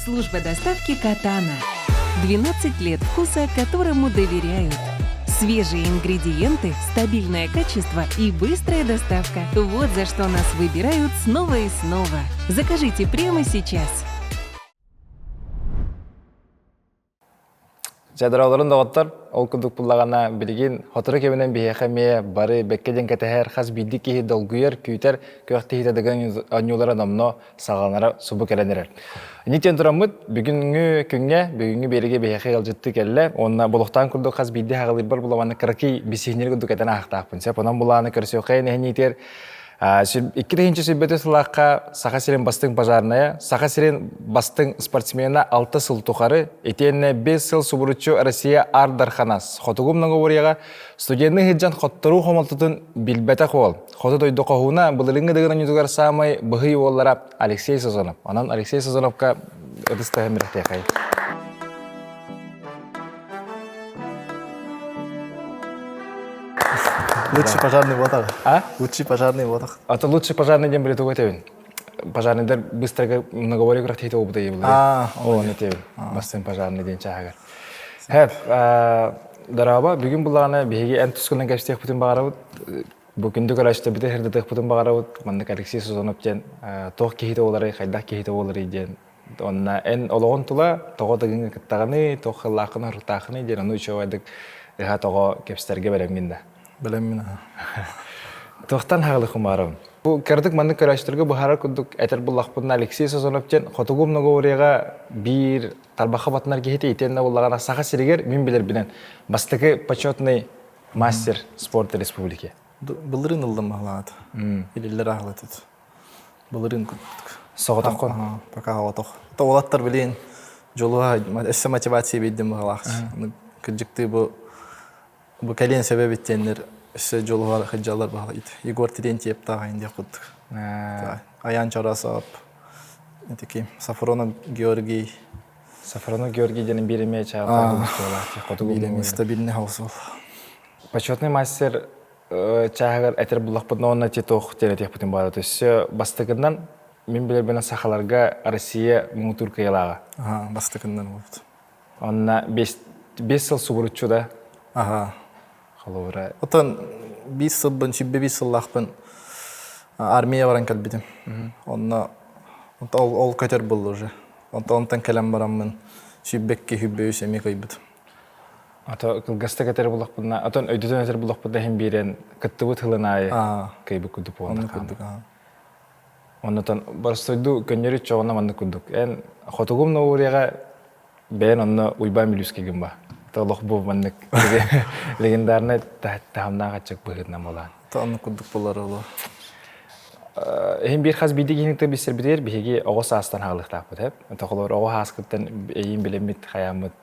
Служба доставки Катана. 12 лет вкуса, которому доверяют. Свежие ингредиенты, стабильное качество и быстрая доставка. Вот за что нас выбирают снова и снова. Закажите прямо сейчас. Жадырауларын доғыттар, ол күндік бұллағана білген хотыры кебінен бейхаме бары бәккеден кәтәхәр қаз бейді кейі долгүйер күйтер көйіқті хитадыған анюлары намно сағаланары сұбы кәләнерер. Нитен тұрамыд, бүгінгі береге бейхе ғалжытты кәлі, онына болуқтан күрді қаз бейді хағылыр бір бұлаваны қырқи бесігінер күндік әтәні ақтақпын. Сәп, онан бұлағаны көрсеу қайын әйнетер. Иккидегенче сөйбеті сылаққа Саха Сирен бастың пажарная, Саха Сирен бастың спортсмена 6 сыл тұқары, етенне 5 сыл субуручу Россия Ардарханас. Хотугумның орияға студентны хеджан хоттыру хомалтытын билбәті қол. Хоты дойды қоғуына бұлылыңы дығырын юдығар самай бұғы олара Алексей Сазонов. Анан Алексей Сазоновқа ыдыстығы міріқтей қай. Лучший пожарный водах. А? Лучший пожарный водах. А то лучший пожарный день билету готовен. Пожарныйдар быстро наговорю крахтейте опыта ебілді. О, не тевен. Бастың пожарный день чағығыр. Хәп, дараба, бүгін бұлағына бейге ән түскінен кәштек бұтын бағарауыд. Бүгінді көрәшті біті хірдетік бұтын бағарауыд. Мандық Алексей Сазонов ден тоқ кейті олары, қайдақ кейті олары ден. Онына ән олығын тұла, тоғы дығын кіттағыны, тоқ қылақыны, ұрықтақыны ден. Оны үші ойдық ұға тоғы кепстерге бәрәмгенді. Білем мен. Тоқтан хағылықым барым. Бұл кәрдік мандық көрәштіргі бұхара күндік әтір бұллақпын Алексей Сазонов ден қотығым нұғы орияға бір талбақы батынар кейті етеніне болағана Саха Сирегер мен білер білен. Бастығы почетный мастер спорта республики. Бұлырын ұлдым бағылағады. Елелер ағылатыды. Бұлырын күндік. Соғытақ қон? Пока ғалатық. Олаттар білейін жолуға әсі мотивация бейдім бағылағыз. Күнжікті бұл кәлен себеп еттенлер үсі жолуға қыджалар бағылайды. Егор Терентьев тағайын де құддық. Аян Чарасап, Сафронов Георгий. Сафронов Георгий денің береме чағылар. Береме, стабильный хаусыл. Почетный мастер чағығыр әтір бұлақпытын онына тетоқ тенетек бұтын бағады. Үсі бастығынан мен білер бені сақаларға Россия мұң Түркі елаға. Бастығынан болды. Онына 5 сыл субұрытчу да. Отан 5 сылбын, шүббе 5 сыллақпын армия баран кәлбедім. Ол көтер болды уже. Онтан кәлем барамын, шүббекке хүббе өсеме көйбіді. Ата кылгаста кәтер бұлақпынна, атан өйдетен әтер бұлақпынна хем берен кітті бұт хылын айы көйбі күдіп оғында. Оннатан барыстойду көннері чоғына манды күдік. Ән хотығым на орияға бәйін онна уйба милюскегім ба. Лох бұл мандық легендарны тағымдан қатшық бұғытынан болған. Тағымны күдік болар олы. Ең бір қаз бейді кенікті бесір бідер, бейге оғыз астан ғалықтақ бұд. Тоқылар оғы асқыттан ең білемет, қаямет,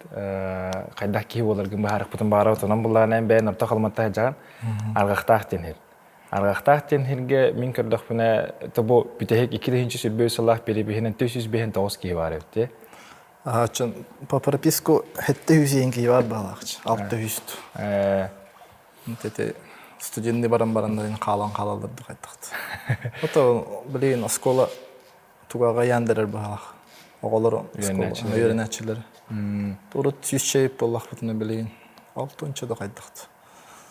қайдақ кейі олар күн бұхарық бұтын бағарау. Тонан бұлағын ән бәйін ұрта қалматтағы жағын арғақтақ денер. Арғақтақ денерге мен көрдіқ бұна бұ бүтәхек 2-2 сүрбөй сылақ бері бейінен 400-9 кейі бар өтті. По прописку 700 еңгі бар бағалақчы, 600. Студентный баран-барандарын қалаларды қайттақты. Ота білейін, оскола туғаға яндырыр бағалақ. Оғалар үйренәтшілері. Тұрыт 100 шейіп болақ бұтыны білейін. 6-ыншы да қайттақты.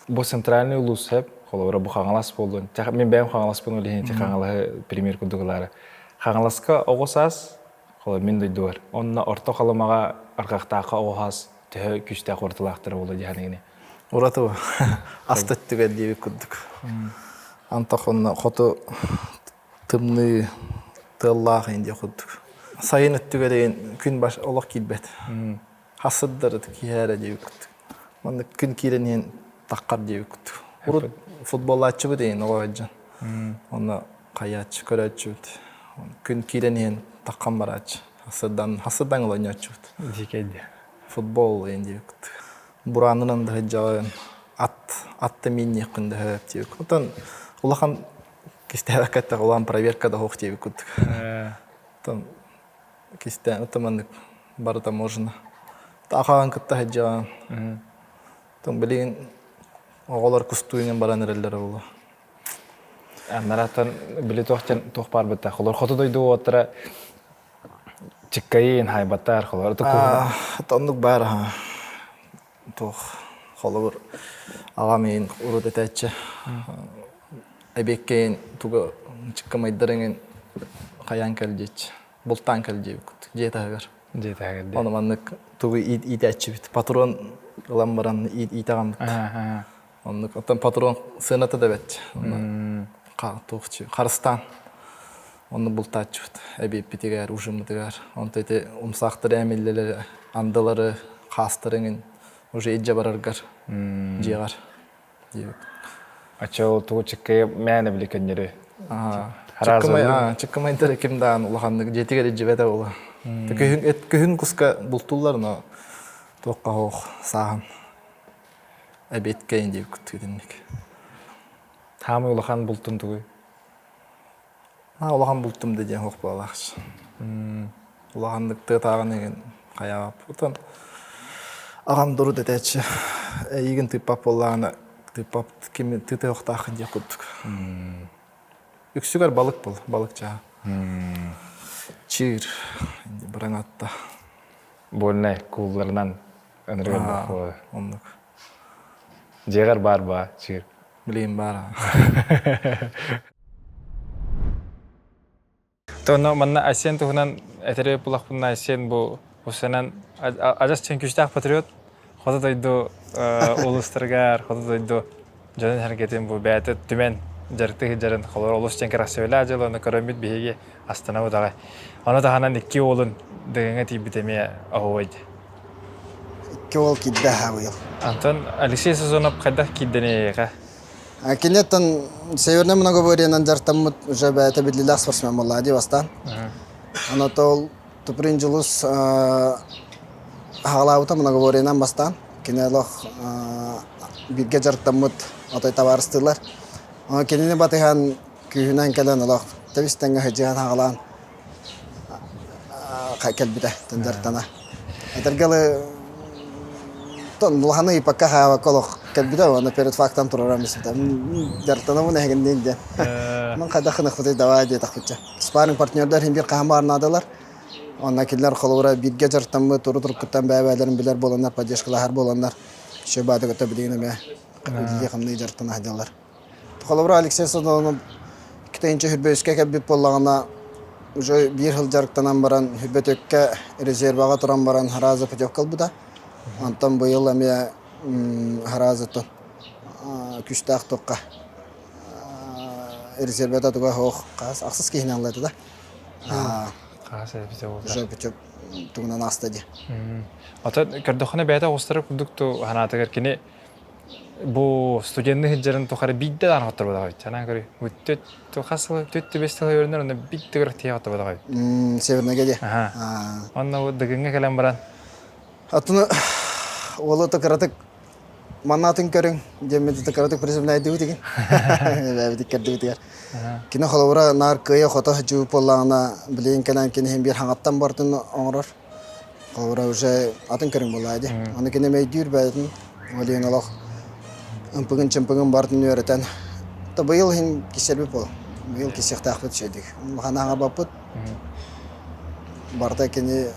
Бұл центральный ұлыс әп, қолауыра бұл қаңалас болуын. Мен бәйім қаңалас болуын олейін, қаңалағы премьер күндігілері. Қаңаласқа оғысас, мен дойды бар. Онына орта қалымаға арқақтаққа оғас түхі күшті қортылақтыры олы дегенегіне. Ораты ба. Астаттыға дейбі күддік. Антақ онына қоты тымны тыллағы енде күддік. Сайын өттіға деген күн баш олақ келбет. Хасыддары кейәрі дейбі күддік. Маңды күн кейренен таққар дейбі күддік. Ұрыт футбол атчы бұ дейін оға әджан. Оны қаятчы, көрәтчі бұд. Күн кейренен таққан бар ачы. Хасыдан олайын ачы бұд. Декейді. Футбол енді өкті. Бұранынан да жағын атты мен еқінді өп дейік. Отан ұлақан кесте әрекетті олан проверкада оқ дейік өттік. Отан кесте отамандық бары таможына. Тақаған күтті жағын. Отан білеген оғалар күстуінен баран әрелері олы. Нараттан білі тоқтен тоқ бар бітті. Олар қоты дойды оғаттыра чиккайын хайбаттар холор Тоннук бар ха. Тох холор ага мен урут этече. Эбеккен туга чиккамайдырын каян келдеч. Бултан келдеп жетагар. жетагер. Оны маннык тугу итечи бит. Патрон ламбаран итагам. Оны оттан патрон сыната да бет. Тохчу Карстан. Оны бултачу. Эбеп битигер ужымдыгар. Онтете умсактыр эмеллелер андалары кастырын уже идже бараргар. Жегар. Ачал тугу чиккай мәне билекендери. Чыккамайдыр кимдан улаханнык жетиге жебете ола. Көһүн куска бултуллар но тоққа хоқ саған. Әбеткейін деп күттігденмек. Тамы улахан бултун тугу. Улахан бултум деген хоқ балақшы. Улахандық тағын еген қаяғап. Отан ағам дұру дәтәтші. Еген тыппап болағына тыппап кеме тыты оқтақын деп күттік. Үксігер балық бол, балық жаға. Чир, бірін атта. Больнай кулларынан өнірген бақылы. Ондық. Жегар бар ба, чир? Білейін бар. Тоно манна Асен туғынан әтірі бұлақ бұнна Асен бұл ұсанан ажас чен күштақ патриот. Хода дойду ұлыстырғар, хода дойду жадын әрекетін бұл бәйті түмен жарықтығы жарын қолыр ұлыс чен керақсевелі ажылы, оны көремет бейге астана бұдағай. Оны тағанан 2 олын дығыңа тейбітеме ағуайды. 2 ол кидді ағуыл. Антон, Алексей Сазонов қайдақ киддене еға? Кенеттен северне многоборьянан жартаммыт уже бәйті бідлілі спортсмен болады бастан. Анатол туприн жылыс ағалауыта многоборьянан бастан. Кенелох бірге жартаммыт отой табарыстылар. Кенені батыған күйінен кәлен олақ. Табистенге хыжыған ағалан кәлбіде жартана. Әтергелі Лоханы ипака хава колох кәлбіде, оны перед фактам тұрарамыз. Жартана мұны әгінден де. Мен қайдақын ұқпытай давай де тақпытча. Спаринг партнердар хем бір қағама арнадылар. Онна келдер қолуыра бірге жартамы тұры-тұрып күттен бәйбәлерін білер боландар, падешқылағар боландар. Шөй бады көті білігіні бә. Қақылдеге қымны жартана әделер. Қолуыра Алексей Садонов күтейінші хүрбөйіске кәлбіп болағына уже бір хыл жарықтанан баран, хүрбөтөкке резерваға тұран баран харазы путевкал бұда. Антон бұйыл әме харазы тұн күштақ тоққа резервата тұға хоқ қас ақсыз кейін алады да. Қас әбіте олдар. Уже путев тұғынан астади. Ата көрдіқіне бәйті оғыстырып күдікті ғанатығыр кені бұл студентні хиджарын тұқары бидді дан қаттыр бұда қойды. Жанан көрі өттет тұқасылы, төтті бестілі өрінер, оны бидді көрік тие қаттыр бұда қойды. Севернеге де. Онна дығыңға кәлем баран. Атыны олы тұқыратық маннатын көрің, жемеді тұқыратық призімін әйді өтеген. Бәбідік кәрді өтегер. Кені қолауыра нар көйе қота жуып олағына білейін кәлен кені хем бір хаңаттан бардың оңырар. Қолауыра уже атын көрің болайды. Оны кені мәйдүйір бәйдің олейін олақ ұмпығын-чымпығын бардың өретен. Бұйыл хен кеселбіп бол. Бұйыл кесеқті ақпыт шөйдік. Қанаңа бапыт. Барда кені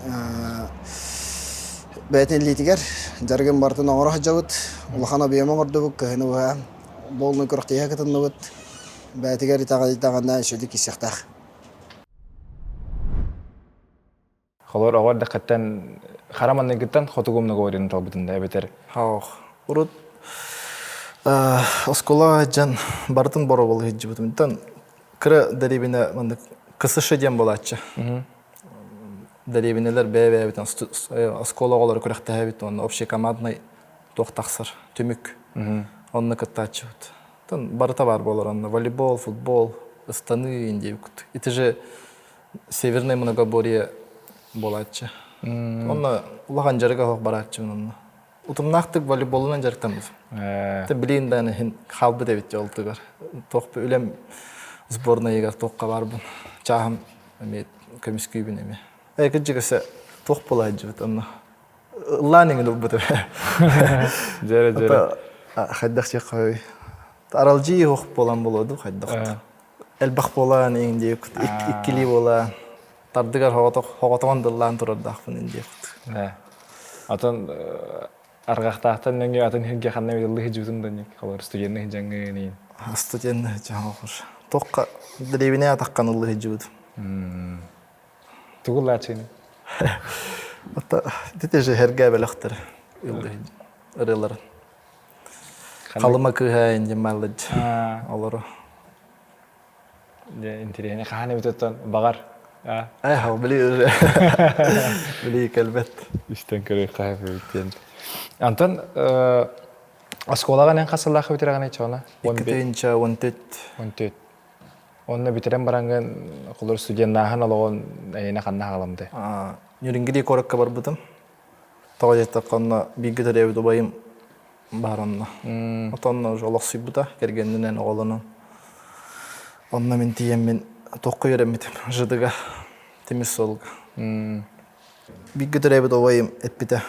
бәйтен литигер, жарген бартын оңыр жауыт, улахана бейім оңырды бұк, көхіні бұға, болны көріқтеге кітінді бұд, бәйтігер итағанда шөді кесектақ. Холор оғар дақаттан хараманны гіттан хотугумны ғорин талбытында әбетер. Хауқ. Ұрыт оскола жан бартын бору болы хеджі бұтым. Кірі дәребіне кысышы дем болатшы. Дәребінелер бәй-бәй бітін, оскологалар көріқтәй бітін, общий командный тоқтақсыр, түмік, онны күттачы бұд. Барыта бар болар, волейбол, футбол, ыстаны индей күт. Иті же северный многоборье болатшы. Онны ұлаған жарыға хоқ баратшы. Утымнақтық волейболынан жарықтамыз. Білейін дәні қалбы дәбет жолтығар. Тоқпы өлем сборна егер тоққа бар бұн. Чағым көміс күйбін еме. Әкіджігісі тоқ болайды жібіт, онны. Ұлланыңын ұл бұды. Жәрі. Қайдақ шеқ қой. Аралжи оқ болан болады, қайдақ. Әлбақ болан еңде, иккілі болан. Тардыгар хоғатоған дыллан тұрардақпын инде. Атын аргахтаахтан нөңгө атын хирге ханна бидылы хижутун донник колор студентны хижаңы нин. Студентны жаңағыр. Тоққа древіне атаққан ұлы хижуд. Тугуллаачын. Ата детеже херге белақтыр. Ырылар. Қалыма кыха инде малыч. Олар. Де интересне ханы битеттен багар. Били келбет. Истен көрөй кайф биттен. Антон асколага нен касыллах битерген чона. 14. Онна битерен баранган колор студентнахын алган эне канна халамды. Юрингиди коракка бар бутум. Тагыйта канна бигдер эвде байым баранна. Атанна жолок сыйбута кергеннен оголунун. Онна мен тиеммен тоққа еремедім жыдыға темес солға. Бигдер эвде байым этпите.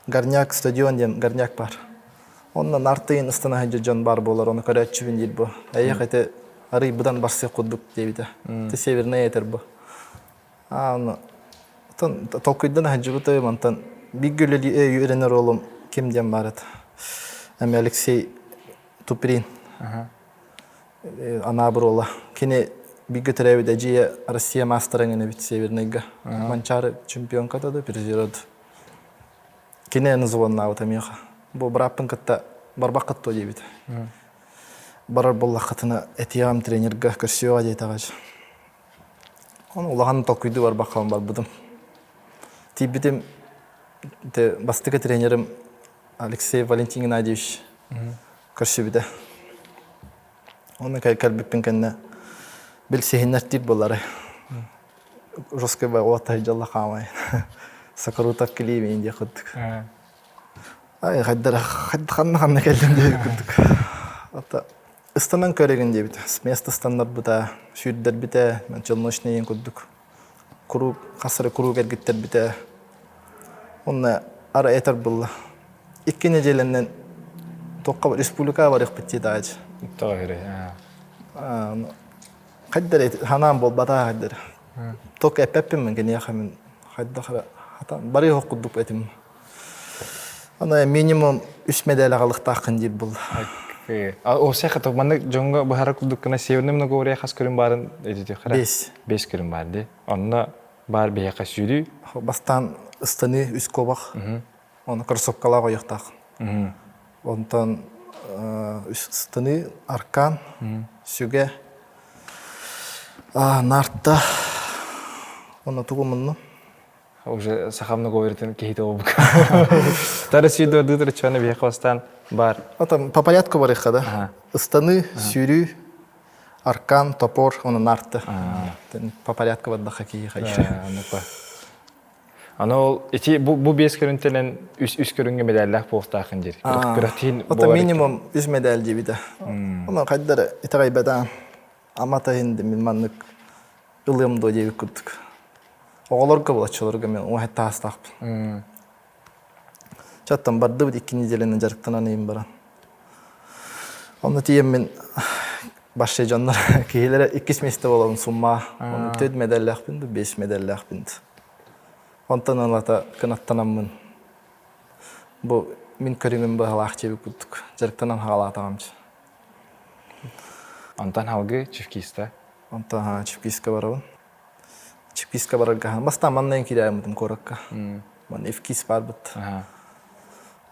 Гарняк стадион дем гарняк бар. Онна артыйын ыстана жон бар болар, оны көрөтчүбүн дейт бу. Аяк арый будан барсы кудук дейбиде. Те северный этер бу. Аны толкуйдан хаджыбыты мантан биггөлөли үйренер олум кимден барат. Эми Алексей Туприн. Ана бурола. Кене биггөтөрөбүдө жие Россия мастерынгыны бит северныйга. Манчары чемпион катады призерод. Кене называнна утамиха. Бу браппын катта барбак катто дейбит. Барар боллақытына этиям тренерга көрсөөгө дейтагаж. Оны улаган толкуйду барбаккан бар будум. Тибитим те бастыка тренерим Алексей Валентин Геннадьевич көрсөбүдө. Оны калбиппин кенне билсехиннер тип болары. Жоске бай ота жалла камай. Сакарутак килими инде кыттык. Ай хаддана келдим деп кыттык. Ата станан көреген дебит. С места стандар бута, шүрдер бите, мен челночный куддук. Куру касыры куру кергиттер бите. Онна ара этер булла. 2 неделенен тоққа республика барык битти тааж. Тагыры. Хаддер ханам бол бата хаддер. Ток эппем мен гене хамин хаддахара хата бары хокудуп этим. Ана минимум 3 медаль алыктакын деп бул. О сехато манда жонго бахара кудуккана севернемне говоря хас көрүн барын эдити кара. 5 көрүн барды. Онна бар бияка сүрү. Бастан ыстаны үс кобак. Оны кроссовкаларга яктак. Онтан ыстаны аркан, сүге. Нарта. Оны тугумунну. Уже сахамны говоритен кейте обук. Тарасидо дытыр чана бияка бар. Атам по порядку бар их, да? Ыстаны, сүрү, аркан, топор, оны нарты. По порядку вадда хоккей хайшы. Аны эти бу 5 көрүнтелен үс көрүнгө медальлах болтакын жер. Ата минимум 3 медаль дебиде. Оны кайдары итагайбадан аматайын милманнык ылымдо деп күттүк. Оголорго болачыларга мен о хатта астакпын. Чаттан барды бит 2 неделенен жарыктанан эйин баран. Оны тием мен башчы жандар кейлere 2 месте болом сумма. Оны 4 медальлахпын, 5 медальлахпын. Онтан алата канаттанаммын. Бу мен көрүмүн баалак чебик күттүк. Жарыктанан хагалатамчы. Антан халгы чифкиста. Онтан чифкиска барабын. Чиписка барарга бастан маннан киремдим коракка. Ман эфкис барбыт.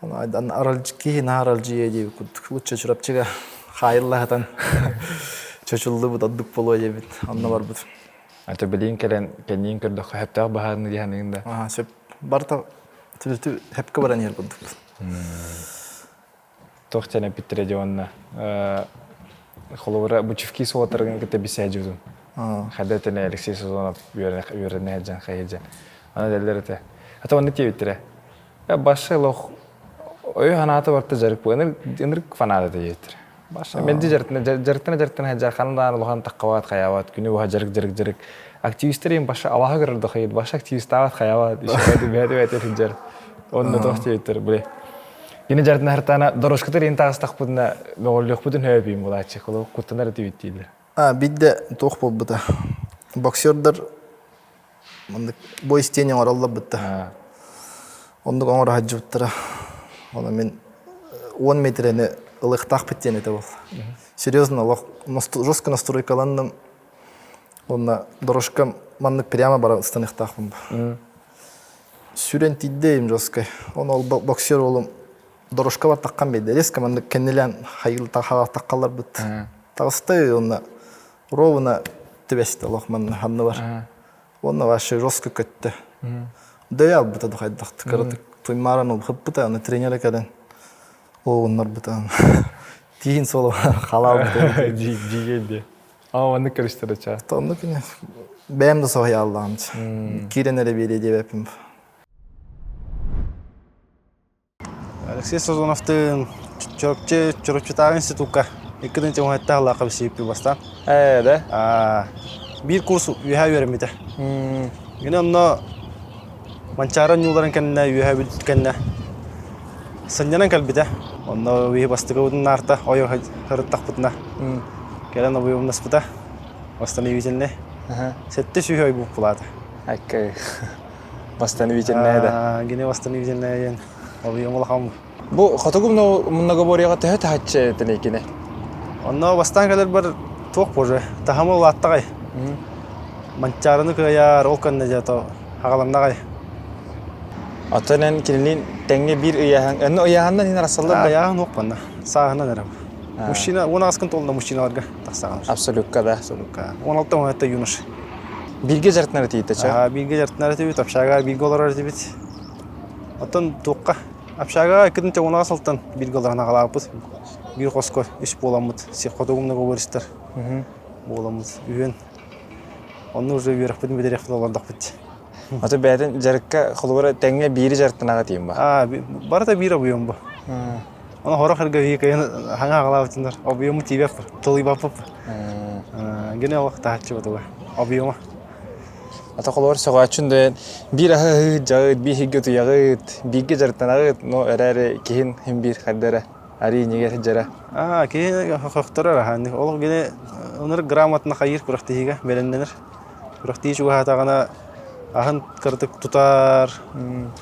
Ана аралжки наралжие деп күттүк. Лучше чурапчыга хайыллахтан чочулду бут аддык боло дебит. Анна барбыт. Ата билин келен кенин көрдө хаптак баһарны дигәнендә. Сеп барта түлтү хепке баран ер булдык. Тохтана питре дионна. Холовра бучевки сотарган кете бисәҗүдүм. Хадатына Алексей Сазонов юренә җан хаҗа. Ана дәлләртә. Ата аны тиептире. Башы лох ой ханаты барты жарык буны инрик фанада диетер. Башы менди жартына хаҗа хандан лохан тақват хаяват күнү ва жарык. Активистерин башы Аллаһка гырды хайд башы активистават хаяват ишәде бәдәвәт җар. Онны тохтиетер биле. Yine jartına hartana doroşkıtır intağıstak buduna meğolluk budun höbeyim bulacak. Olu kuttanlar diyettiydiler. Bidde toq bolbuda. Boksörler Мандык бой стенен оралла бытта. Ондук оңор хаджыптыра. Оны мен 10 метрені ылықтақ біттен еті бол. Серьезно, жестко настройкаландым. Онна дорожка мандык прямо бара станықтақпын. Сүрен тиддейім жестко. Оны ол боксер олым дорожка бар таққан бейді. Резко мандык кеннелен хайыл таққалар бұд. Тағыстай онна ровына тібесті олық манны ханны бар. Онна вашы жестко көтті. Дөй ал бұта дұқайдықты. Кырытык туймаран ол қып бұта, оны тренер әкәден. О, оннар бұта. Дейін солы қалау бұта. Дигейді. Оны көрістері ча. Онды күні бәйімді соғай Allah'ım. Кирен әрі бере деп әпім. Алексей Сазоновтың Чорчетағы институтқа 2-нче университетте алақа бісейіппі бастан. Да? Bir kurs üye vermedi. Yine onunla mançaran yolların kendine üye kendine. Sancanan kalbide. Onunla üye bastığı odun narta oyu hırttak butna. Gelen o üye nasbıda. Bastan üyecenle. Sette üye bu puladı. Hakkı. Bastan üyecenle de. Yine bastan üyecenle yen. O üye olakam. Bu xotogumna munnaga boriyaga töhöt hatçı tenekine. Onunla bastan kadar bir çok bozu. Tahamı attağay. Mançarını kıyar, o kanına jatı hağalamda gay. Atanen kinilin tenge bir ıyahan. Önü ıyahandan yine rasallar. Ayağın yok bana. Sağına nerem. Muşina, 10 askın tolunda muşinalarga taksağamış. Absolut kada. Absolutka. 16 muhatta Yunus. Bilge jartnara tiyte ça. Bilge jartnara tiyte, apşaga bilge olar tiyte. Atan toqqa. Apşaga 2-nче 10 asıltan bilge olarına qalapız. Bir qosko iş bolamıt. Sihotogumna goberistar. Bolamıt. Üyen. Onu уже верх подим бедерек флорлардак бит. Ата бәден жарыкка холбора теңге бири жартынага тием ба. Бар да бири буйым бу. Аны хорак херге вийкен ханга галавтындар. Обуйым тибек толый бапып. Гене вакытта ачы бутуга. Обуйым. Ата холбор согачын да бир жагыт би хигет ягыт биге жартынагыт но эрере кин хим бир хаддара ари неге жара. Кин хохтора ханны. Ол гене онор грамотна хайыр практикага беленденер. Практик уга тагына ахын кырдык тутар,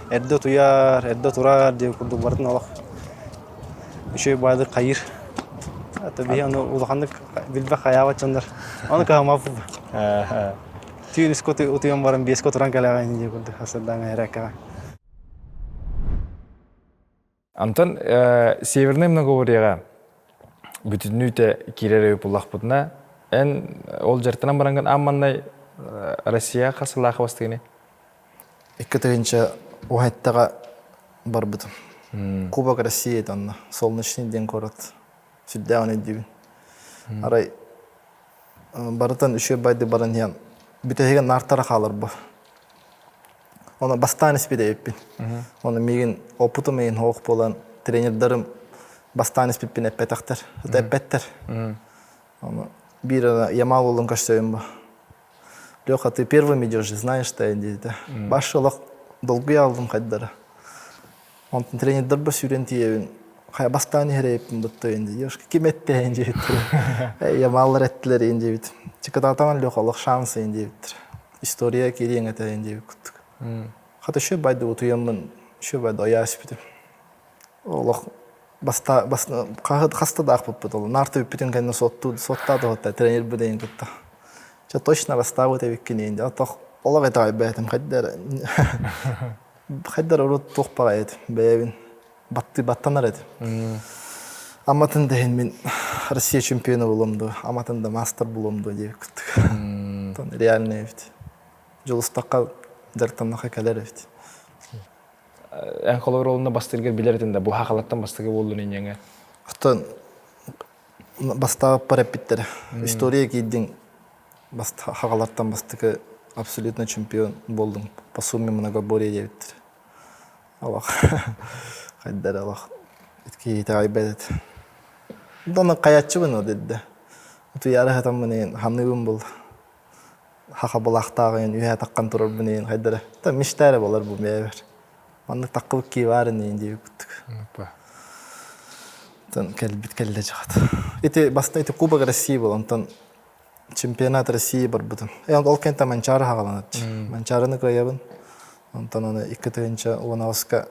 эдде туяр, эдде турар деп курдук бардын алак. Иши бадыр хайыр. Ата би аны улахандык билбе хаябат жандар. Аны камап. Түйін скоты утуян барын 5 котуран калаган деп курдук хасадан айракка. Антон северный многоворьяга бүтүнүтө кирere булак бутна. Ол жартынан баранган аммандай Россия қасылақы бастығыне? 2-нче уайттаға бар бұтым. Кубок Россия данна. Солнечный день город. Сүддәуін өддебін. Арай барытан үші байды баран ян. Бүтәйген нартара қалар бұл. Оны бастан іспеде өппін. Оны меген опытым еген оқ болан тренердарым бастан іспеппін әппетақтар. Әппеттер. Оны bir Ямал olun kaçtayım bu. Лёха, ты первым идешь, знаешь, что я делаю. Башылық долгый алдым қайдары. Он тренердар бір сүйренті ебін. Қая бастан ерейпін бұтты енді. Ешкі кеметті енді беттір. Ямалар әттілер енді бет. Чекататаған Лёха, олық шансы енді беттір. История керең әті енді бет күттік. Қата шө байды ұтуямын, шө байды аяс бетім. Олық қасты да ақпып бұд. Нарты өппетін кәнді соттады ғытта, тренер бұдайын күтті. Ча точно бастағы өте беккен енді. Олақ әті ғай бәйтім. Қайдар ұрыт тоқпаға еді. Бәйбін баттанар еді. Аматында мен Россия чемпионы болымды. Аматында мастер болымды деп күттік. Реально еді. Жылыстаққа дәрттаннаққа кәлер еді. Ән қолыр олында бастыргер білердіңді, бұл хақалаттан бастығы болуын енеңе? Құттан бастағы парапиттері. История кейдің хақалаттан бастығы абсолютно чемпион болдың. По сумме многоборье дебіттір. Аллах. Қайдар Аллах. Етке еті ғайбәд еді. Доны қаятшы бұны деді. Ұты яры ғатам бұнын хамнығын болды. Хақа бұл ақтағын, үйе таққан тұрар бұнын қайдары. Мештәрі болар бұл мәйбір. Оны таққылық кей барын енді күттік. Кәлбет кәлді жағады. Басында Кубок Россия бол. Онтан чемпионат России бар бутым. Ол кенте Манчары хагаланат. Манчарыны кыябын. Онтан аны 2-нче Лановска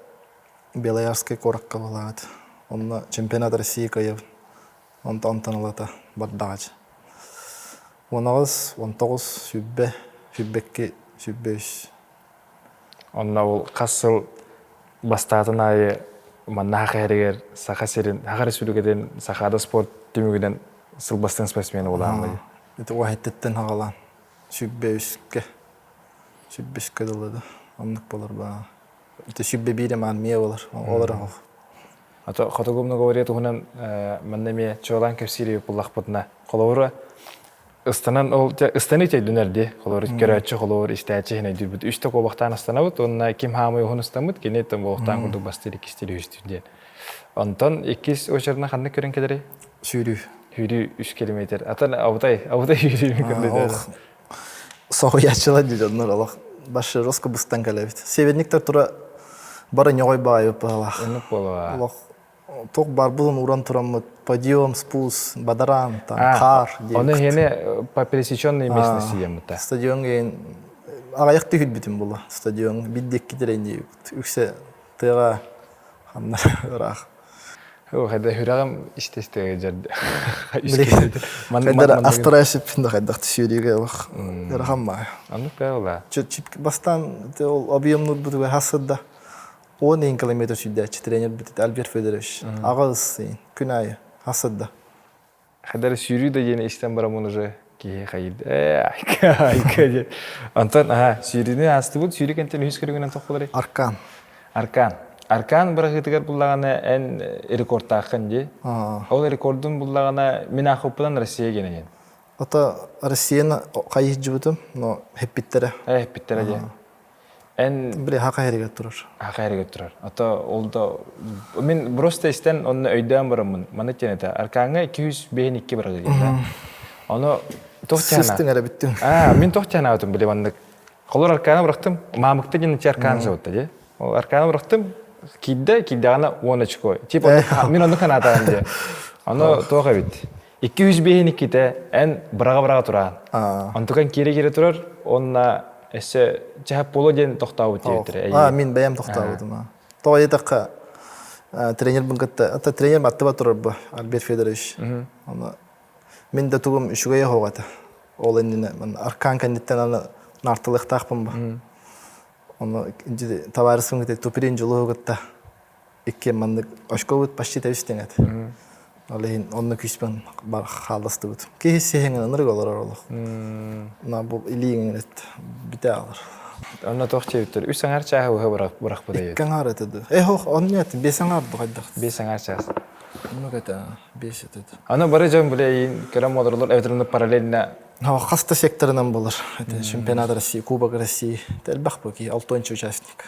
Белоярский коракка балат. Онна чемпионат России кыябын. Онтан алата бардагыч. 19 сүббекке сүббеш. Онна ол қасыл бастатын айы манна хақайрегер сақа серин хақары сүрігеден сақада спорт түмігіден сылбастың спортсмені оламын. Это уахеттен хагалан. Сүббешке дылады. Оннық болар ба. Это сүббе бирем анмия болар. Олар ақ. Ато қотығымны говорит ұғынан маннаме чоғлан кепсире бұллақ бұтына қолауыры Ыстанан ол ыстаны тей дүнерде, қолор көрәтші, қолор істәтші хіне дүрбіт. Үшті қолбақтан ыстана бұд, онына кем хамай оғын ыстамыд, кенеттен қолбақтан құлдық бастыры кестері үстінден. Онтан 2 очарына қанды көрін кедері? Сүйрі. Сүйрі 3 километр. Атын аудай сүйрі мүмкінді деді. Соғы ячылар дейді онлар алақ. Башы росқа бұстан кәләбет. Северниктер тұра бары неғой бағай өп бағалақ. Үніп болуға. Тоқ бар бұлын уран тұрамыд, подъем, спуск, бадаран, қар. Оны хені по пересеченной местности емітті. Стадион кейін ағаяқты хүлбітім бұла. Стадион биддек кетерен дейік. Үксе тұйға қамна ұрақ. Қайда хүрағым істестіге жарды. Қайдар астыра әшіппінде қайдақты сүйрегі ұлық. Үрақам ма. Анық бәй ола. Бастан объемнур бұдыға хасыдда. 10 километр сүддәчі тренер бітет Альберт Федорович. Ағыз күн айы, асыдда. Қадар сүйрі да ені істен барамын уже кей қайды. Айка дед. Антон, сүйріні асты бұл, сүйрі кенттен үйіз көрігінен тоқ болар? Аркан бір ғытығар бұллағана ән рекордтақын де. Ол рекордын бұллағана мен ақыппыдан Россия кенеген. Ота Россияны қайыз жүбітім, но хеппиттері. Хеппиттері де. Бір хақа әрегет тұрар. Хақа әрегет тұрар. Ата олда... Мен просто істен оны өйден барамын. Маны тенеті. Арканға 202 бір ғыген. Оны тоқтияна. Сістің әрі біттің. Мен тоқтияна өтім біле бандық. Қолыр арканы бұрақтым. Мамықта жені арканы жауытты. Арканы бұрақтым. Кейдағана 10 очко. Мен оны қанатағын де. Оны тоға бит. 202-ті ән бұраға тұраған. Антықан кере тұрар. Онына Эссе жахап болу ден тоқтауы тиеттірі. Мен бәйім тоқтауы дұма. Тоға етаққа тренер бұн кітті. Ата тренер матты ба тұрар бұ, Альберт Федорович. Мен де тұғым үшігейе хоғаты. Ол әніне, аркан кәндеттен аны нартылық тақпын ба. Оны таварысын кітті, тупирин жылы хоғытта. Икке мандық ашко бұд, пашти тәвістен әді. Олейін, оны күшпен бар қалдасты бұд. Кейі сехенген ынырық олар олық. Бұл илейін әді, біте алыр. Оны тоқча өттір. Үш аңар чағы өғі бұрақ бұда еді? Иккен ар әтеді. Хоқ, оны әті, 5 аңар бұ қайдақты. 5 аңар чағыз. Оны кәті, 5 әтеді. Оны бары жауын білейін, көрім оларлар, әвітірімді паралеліне? Қаста секторынан болыр. Чемпионат России, Кубок России. Тәлбақ бұл кей, 6-шы участник.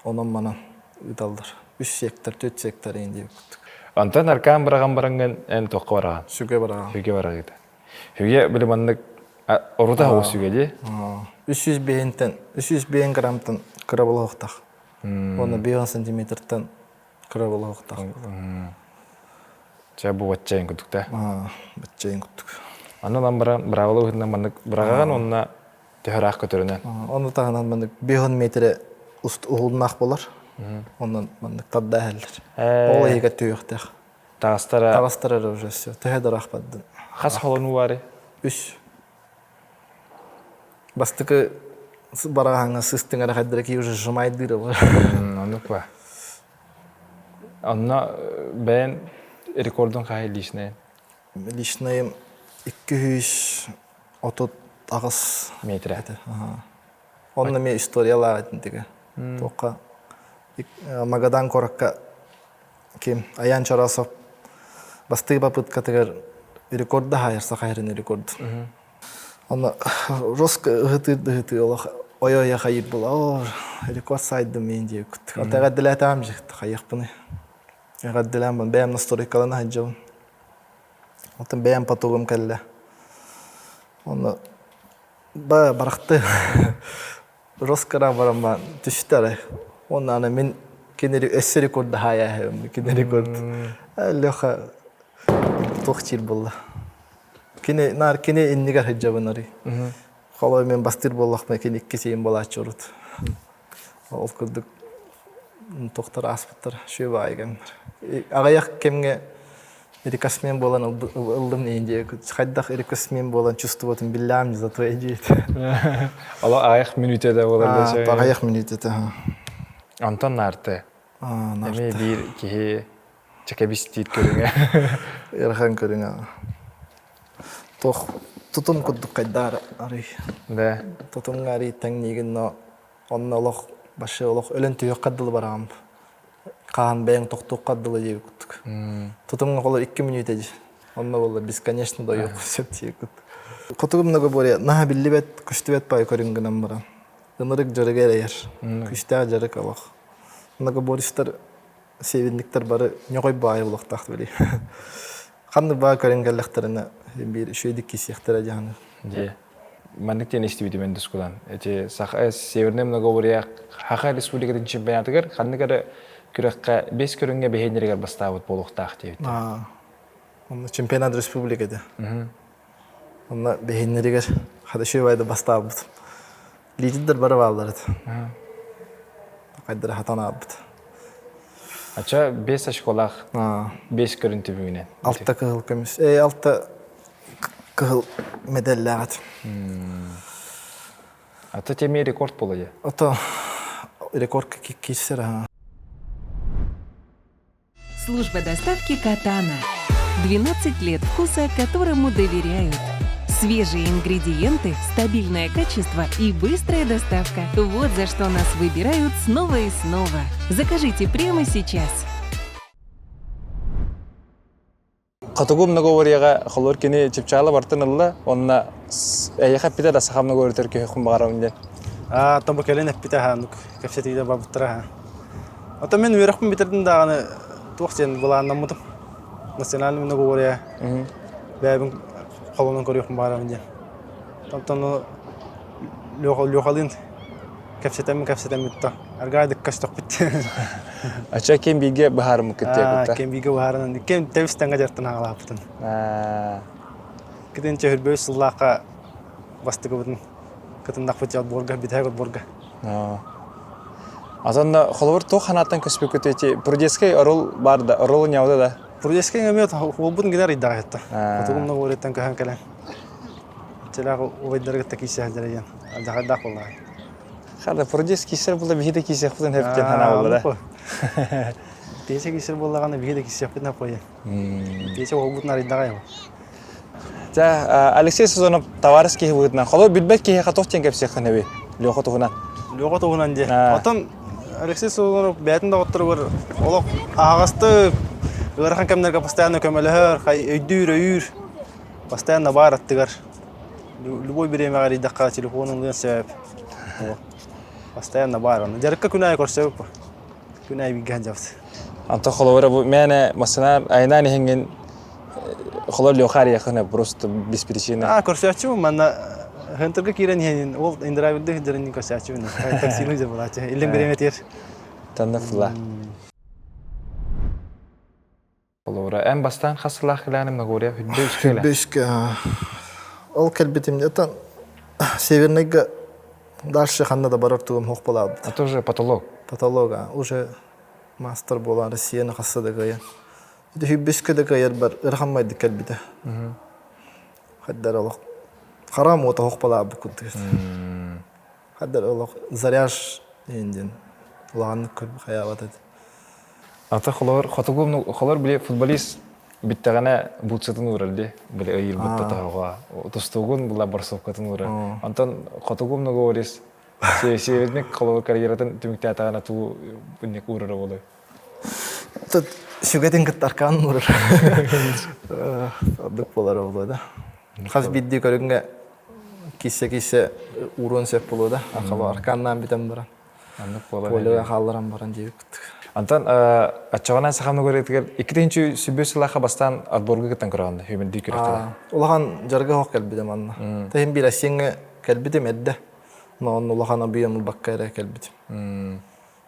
Онын манан ұдалдар. 3 сектор, 4 сектор енді өктік. Антон аркан бараған баранған ән тоққа бараған? Сүге бараған. Сүге бараған еді. Сүге білі бандық ұрыда ол сүге де? 300 граммтан қырабылы оқтақ. Оны 5 сантиметртан қырабылы оқтақ. Жа бұл батчайын күттік та? Батчайын күттік. Анынан бірағылы өтінен бандық бірағаған онына төхір ақ көтерінен? Оны тағынан бандық 5 метрі ұғылмақ болар. Ondan tadda heller. Ola higa tüyüktək. Tağastara rövjesi. Tühədə raqbaddın. Qas xolunu var? 3. Bastıqı barağına sıstıngara qaddara ki уже жымайдыры var. Anlık var. Onunla ben rekordun qahi lişnəyim? Lişnəyim 230 ağız metre. Onunla me istoriyalar etindigi. Toqa Магадан коракка кем Аян Чарасов бастыгы попыткатыгар рекордда хайырса хайрын рекорд. Оны роск гыты олох ой хайып була. Рекорд сайды мен деп күттік. Атаға дилатам жықты хайықпыны. Ага дилам бан бәм насторикалана хаджау. Атын бәм патугым кәллә. Оны барақты роскара бараман түштәрі. Ondan men keneri ösü rekorda hayal, keneri rekord. Loha tohçil bulla. Kine innigar hijabınari. Kolay men bastır bollakma kine ikisi bolaç urut. Ol kurduk doktor aspıttar şu baygan. Ağayak kemge Erikasmen bolan ıldım neyince. Haydaq erikasmen bolan чувствоватым billam за то ejit. Ала аяқ минуте да болар десе. Ağayak minütete. Антон нарты. Nartı. Эми бир кихи чакабистит көрүңө. Erhan körüňe. Toh tutum kudduk kaydar ari. Да. Tutum gari taňnigin no onnolok başı olok ölen tüýek kaddyl baram. Kaan beň toktuk kaddyl diýip kudduk. Tutum golar 2 minut edi. Onna bolla бесконечно даёк сеп диýip kudduk. Kutugumna goborya naha billibet kuştubet pay körüngünän baran. Ynyrık jörege erer. Küştä jörek alak. Onna goboristar sevinlikler bары ñogoy baý bolaktak bili. Kandy baý körüngänliklerine bir şöýdik kisýekler ejany. Де. Мандыктен истибити мен дискулан. Эти Саха Северный многовория Хаха Республикатын чемпионатыгар ханныгар күрәккә 5 көрүнгө бехенергер бастабыт болуктак дейт. Онда чемпионат республикада. Онда бехенергер хада шөйбайды бастабыт. Лидер бары балдар. Кайдыр хатана абыт. Ача 5 школах 5 көрүнтү менен. Altta kıhıl kömüs. Altta kıhıl medallat. Ата теме рекорд болду. Ото рекорд кисер. Служба доставки Катана. 12 лет вкуса, которому доверяют. Свежие ингредиенты, стабильное качество и быстрая доставка. Вот за что нас выбирают снова и снова. Закажите прямо сейчас. Катыгу многоворияга холор кини чипчала бартынылла, онна эйха пита да сахам многоворитер ки хум багарам. Там бакелен эппите ханук кепсетиде бабыттыра. Ата мен верахпын битердин даганы туаксен буланнан мутум. Национальный многовория. Бәбин колонун көрөкмүн барам ден. Тантаны лёхалын кепсетем битта. Аргайдык кашток битти. Ача кем биге бахарым китте. Кем биге бахарынан кем тевстенге жартын агалаптын. Киден чехир бөс сыллака бастыгы бутун. Кытындак бутjal борга битайгот борга. Азанда холор то ханаттан көспөк өтөти. Продескай орол барда, орол няуда да. Продескай эмет холбун генер иддага этта. Отугумна гореттен кахан калан. Челагы овайдырга такися жарыян. Алдагадак боллай. Хада продеский сер булда бихиде кисек бутун хептен хана болду да. Тесе кисер боллаганы бихиде кисек бутун апоя. Тесе холбутнар иддага юм. За Алексей Сезонов товарищский выгодно. Холо билбет ки хатовтен кепсек ханеби. Лёхотугунан. Лёхотугунан де. Отон Алексей Сезонов бәтин дагыттыр бер олок агасты ырхан кемнерге постоянно көмөлөр, өйдүр. Постоянно бар аттыгар. Любой время гари дакка телефонун себеп. Постоянно бар. Жарыкка күнай көрсөп. Күнай биген жапты. Анта холора бу мене масана айнани хенген холор лёхари яхана просто без причины. Көрсөчү мана хентерге кирен хенин ол индравилде жерин көрсөчү. Таксини же болачу. Илем береметер. Таннафла. Холора en bastan hasılak ilanı многория хүдбөскөлө. Бешке. Ол келбетимде тан северныйга дальше ханнада барар тугум хок болабы. Это уже патолог. Патолога уже мастер болан Россияны хасыдыгы. Иде хүббескедеге ер бар ырхамайды келбите. Хаддар олок. Харам ота хок болабы куддыр. Хаддар олок заряж энден. Улаганны көрүп хаябат эди. Ата холор хотугум холор биле футболист биттагана бутсатын уралди. Биле айыл бутта тагыга. Тустугун була барсовкатын ура. Антон хотугум многоворис. Северник холор карьератын түмүктө атагана туу бунек урара болду. Тут шугатын кыттаркан урар. Адык болар болду да. Хаз бидди көрүнгө кисе урун сеп болду да. Акалы аркандан битем баран. Андык болар. Полга халларан баран жеп кыттык. Антон ачагана сахамны көрөтгөр 2-нчи сүбөсүлаха бастан отборга кеттен көргөндө хөмөн дүйкөрөктө. Улаган жарга хок келбидем анна. Тем бир асенге келбидем эдде. Но он улаган абыйым баккайра келбидем.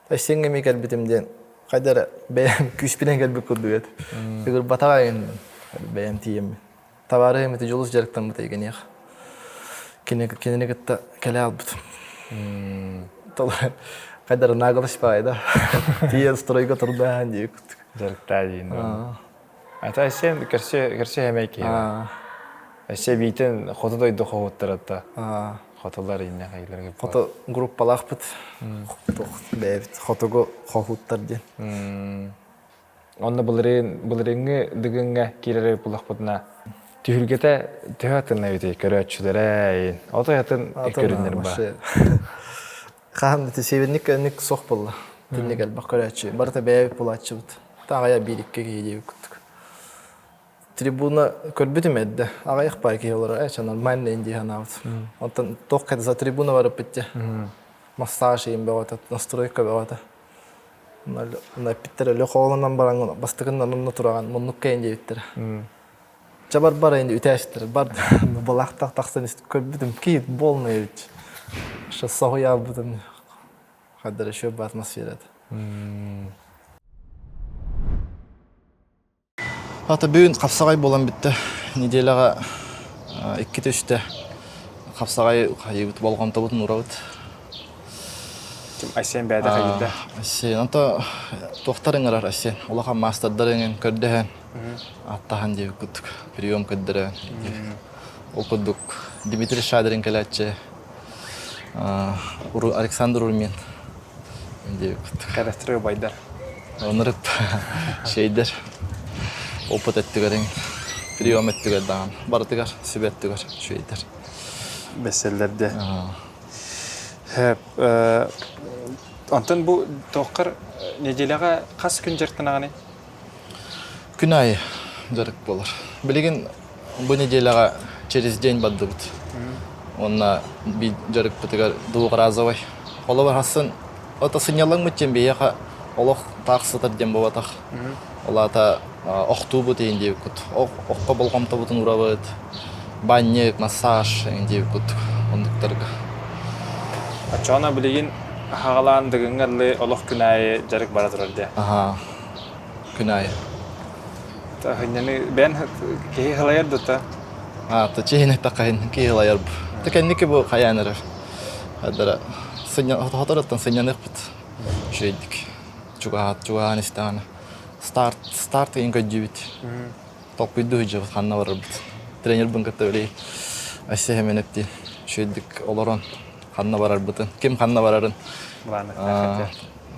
Асенге ми келбидем ден. Кайдара бем күспинен келбик көрдүгөт. Эгер батага эн бем тием. Табары мете жолус жарыктан быта егенех. Кенене гытта келе албыт. Тол кайдар нагалышпай да. Тие стройго турдан деп. Жарыкта дейін. Ата сен керсе хемейки. Әсе бейтін қоты дойды қоғыттыратта. Қотылар үйіне қайылар кеп. Қото группалақ бұд. Бәйбіт, қотығы қоғыттар ден. Онда бұлырыңы дүгіңі келері бұлақ бұдына түйілгеті түйатынна өте көрі өтшілері әйін. Оты ятын көрінер ба? Қағым дәті севенник өнік соқ болы. Түнне кәл бақ көрі өтші. Барыта бәйбіт бұл атшы бұд. Тағая билікке кейдеу күттік. Трибуна көрбүтүм эдде. Агайык бар ки олар эч нормально инди ханабыт. Онтан ток кайда за трибуна барып битте. Массаж им бавата, настройка бавата. На питтер ле холонан баран бастыгыннан онно тураган муннукка инди биттер. Жабар бар инди үтәштер. Бар булактак таксан ист көрбүтүм ки болмай бит. Ша согуя бутун. Хаддар ещё бар атмосферада. Ата бүгін қапсағай болан бітті. Неделаға 2-3-те қапсағай қайыбыт болғамта бұтын ұрабыт. Асен бәді қайылды? Асен, анта тоқтарың арар Асен. Олаға мастердарыңын көрдіғен. Аттаған деп күттік. Прием көддірі. Ол күддік. Дмитрий Шадырын кәләтші. Александр Урмен. Қайрастырығы байдар? Онырып шейдер. Опыт еттігерін, прием еттігердіған, бардығар, сөбеттігер, шөйдер. Бәселерді. Антон, бұл тоққыр неделеға қас күн жартын ағаны? Күн айы жарық болар. Білеген бұл неделеға через день бады бұд. Онна бір жарық бұтығар дұғыр азавай. Олы бар хасын, ота сынялың мүттен бейеға олық тақсытыр дем болатақ. Олата оқту бұд ең деп күт. Оққа болғамта бұдың ұрабыд. Баннек, массаж ең деп күт. Ондықтарға. Ачуана білеген хағаландығыңғарлы олық күн айы жарық бара тұрарды? Күн айы. Бән кейі ғылайырды та? Та чейін әппә қайын кейі ғылайыр бұ. Тәкәннеке бұ қаянырыр. Қадыра. Хотараттан сынянық бұд. Жүрейдік. Чуғаған істағаны. Старт ең көджі біт. Тоқ бұйды хүджі бұд қанна барыр бұд. Тренер бұн көтті өлей. Әсе әмен әпті. Шөйдік оларон қанна барар бұдын. Кем қанна барарын?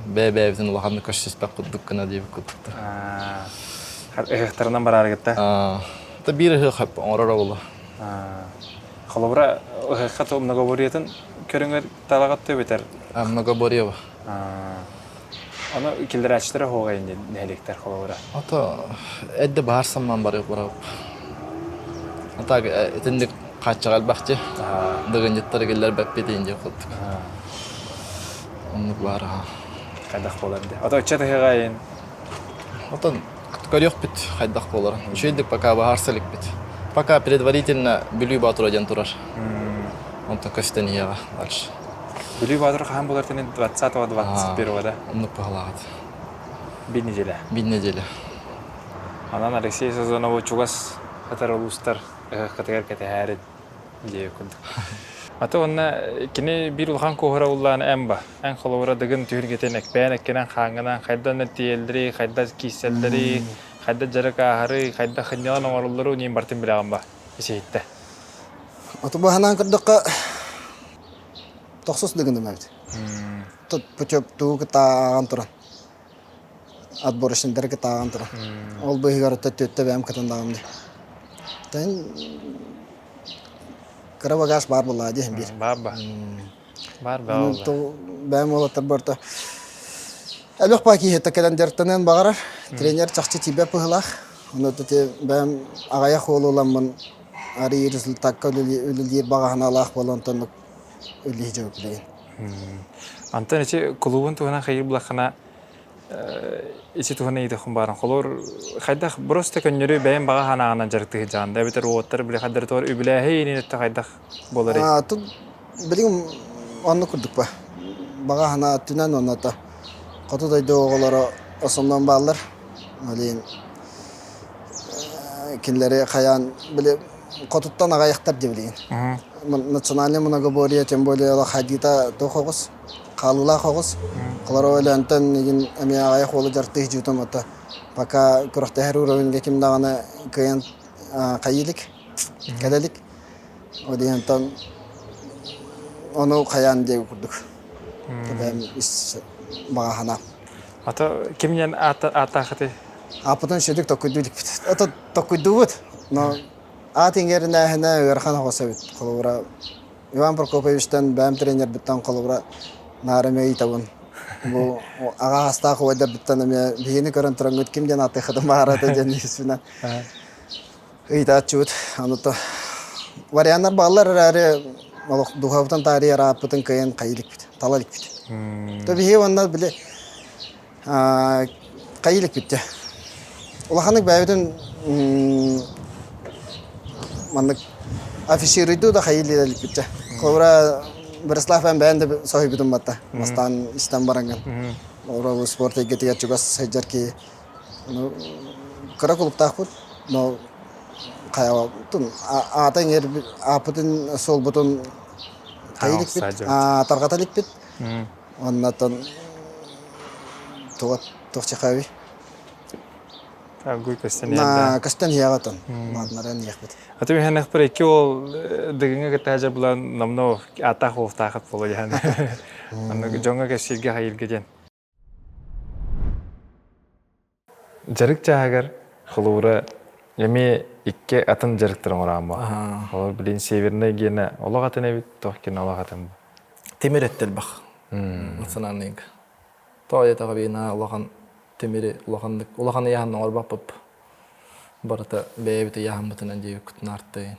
Бәй бітін ұлағанды көшсеспәк құддық күна дейбі құддықты. Эхтарынан барар кетті? Та бір ұғы қап оңырара болы. Қалыбыра ұғыққа многоборiyетін көріңер талағатты бетер? Многобория ба. Оны келдер әчтері хоғайын нәліктер қалыбыра? Ата әдді бағарсаман барық барап. Ата әтіндік қатшағал бақты. Дығын жеттері келдер бәппетейін де құддық. Онық бар. Қайдақ боларды. Ата өтчәті хеғайын? Ата көрек бит қайдақ болар. Үшейдік пока бағарсылық бит. Пока предварительно бүлі батыраден тұрар. Онтан көстен еға дальше. Бүлі батыр қаған болар тенен 20-21 вада? Онық бағалағады. Bir неделя? Bir неделя. Анан Алексей Сазонову чугас қатар олустар қатығар кәтәәрін дейі күндік. Аты онна кені бір ұлған көғыра ұллағын ән ба? Ән қолуыра дығын түйіргетен әкпән әккенен қаңынан қайдан әттейелдері, қайда кейселдері, қайда жарық ағары, қайда қынялан оңарулары нейін бартын біліған ба? Есейітті. Аты бағанан күрдіққа тоқсыз дығынды мәбді. Тұт пүчөп туғы тағаған тұран. Отбор ішіндері тағаған тұран. Ол бұйығар өтті бәйім қатындағымды. Тән кірі бағаш бар бұла дейін бір. Бар ба? Бар ба олда? Бәйім олаттар бұрды. Әлбек бақи етті кәлендерттінен бағарар. Тренер чақчы тибе пұғылақ. Оны өтті бәйім ағаяқ олы оламын. Әрі результатқа өлілер бағағына алақ болуынтанық өлі жауып білеген. Антон, ече клубын туғына қайыр бұлақына ече туғына еді құн барын. Қолыр қайдақ бұрысты көннері бәйін баға қанағынан жарықтығы жағында. Әбетер оғыттар біле қадыр туғыр үбіләхе енен өтті қайдақ болар еді? Білген оны күрдік ба. Баға қана түнен оны ата. Қоты дайды оғылары осымдан бағалар. Олейін кинлери хаян биле котуттан агаяктар дебилин. Национальный многоборье, тем более ла хадита тохогус, калыла хогус. Колоровеле антен нигин эми агаяк болу жарты жутум ата. Пока курахтахар уровенге ким дагана кыян кайылык, каделик. Одиянтан ону хаян деп курдук. Табам ис багахана. Ата кимнен атахты? Апытын шедик токуйдулик бит. Ата токуйдубут. Но атингерне хана гархан хосабит. Колора Иван Прокоповичтан бәм тренер биттан колора нарымей табын. Бу ага хаста хойда биттан ме бийни көрөн турангыт кимден аты хадам арата денисина. Ыйта чут анута. Варианттар баллар аре малык духавтан тари апытын кыйын кайылык бит. Талалык бит. Таби хеванна биле кайылык бит. Улаханык бәйбитен маннык афишириду да кайылык бит. Колора Берслав бәнде сахибитен батта. Мастан истан баранган. Ора спорт эгетига чугас саҗарки. Ну каракулуп тахпут. Но каява тун атаңер апытын сол бутун кайылык бит. Таргаталык бит. Оннан тохчахави. Агуй кастен На кастен ягатын. Матнаран яхбит. Аты мен ханах пер ол дегенге тажа булан намно атах ол тахат боло яны. Аны жонга кесилге хайылгеден. Жарык чагар хулура эми икке атын жарыктырын орама. Ол билин северне гене олагатын эбит тохкен олагатын. Темир еттел бах. Национальныйга. Тоя тага бина олаган темири улаган яхан орбап барата бэбите яхан бутынан жеп күтүн артты.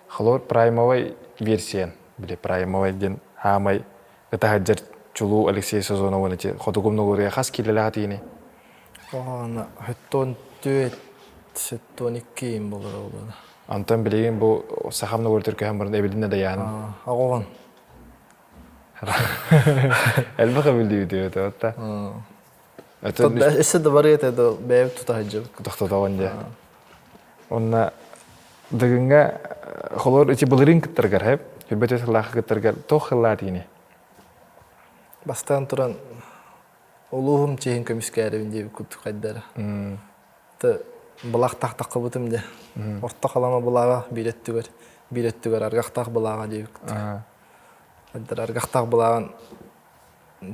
Хлор праймовый версиян, биле праймовый ден хамай это хаджар чулу Алексей Сазонов нече ходугумну горя хас килеле хатини. Ана хөттон төт сеттон икким болор болду. Антон билеген бу сахамны көртөр көһәм барында эбилинне да яны. Агоган. Элбага билди диyor та. Это эссе да барыт это бэб тутаҗып. Тохтотаван да. Онна дегенге холор ичи булырын киттергер хеп. Хүбәтә сылах киттергер тохыллатыны. Бастан туран улугум чейин көмискәребин дип күт кайдара. Та булак тактак кыбытым да. Орта калама булага билеттүгөр аргактак булага дип. Кайдара аргактак булаган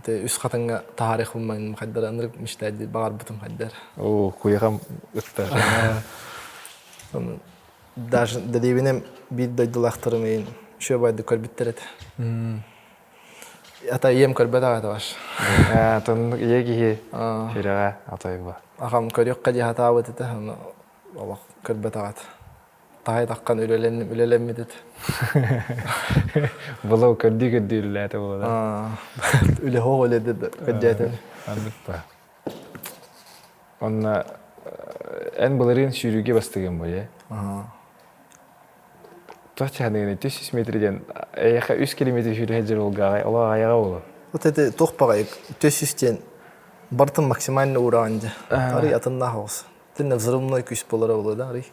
те үс катынга тарих булмаган кайдара аныр миштәди багар бутым кайдара. О, куягам ытта. Даже дебинем бит дойдулактырмын. Шо байды көрбүттерет. Ата ем көрбөт ата баш. Тон еги фирага атайба. Ахам көрөк кади хата вот это Аллах көрбөт ата. Тай таккан үлелеммедет. Булау көрди үләте булды. Үле хогыле дед каджата. Андыкпа. Онна эн буларын шүрүгө бастыган бое. Тохчаны 300 метрден аяка 3 км жүрүп жолга ала аяга болот. Вот это тохпага 300-тен бартын максимальный уровень. Ари атында хос. Тен взрывной күч болары болот да ари.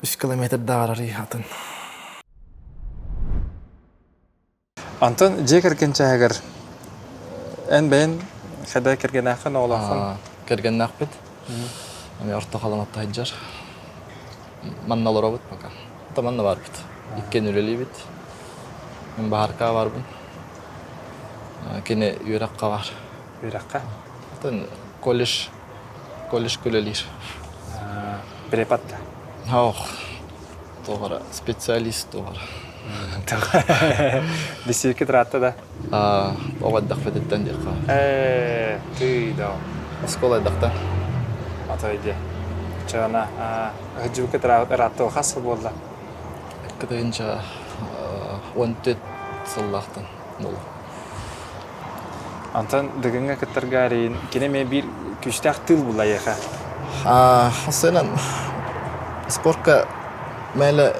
3 км дагар ари атын. Антон жекерген чагыр. Эн бен хада керген акын оласын. Керген нахбет. Аны орто каламатта хаджар. Манналар бит пока. Таманна бар бит. Иккен үрели бит. Мен баарка бар бит. Кине юракка бар. Юракка. Тен коллеж көлелир. Препатта. Ох. Тогара специалист тогара. Десеки тратта да. Оваддак федеттен дика. Ты да. Школа дакта. Атайде. Чана хажука тратта хасыл болду. Кыдынча 14 сыллактан болду. Антон дегенге кытыргарин кинеме бир күчтак тыл булайыга. Хасенан спортка мэле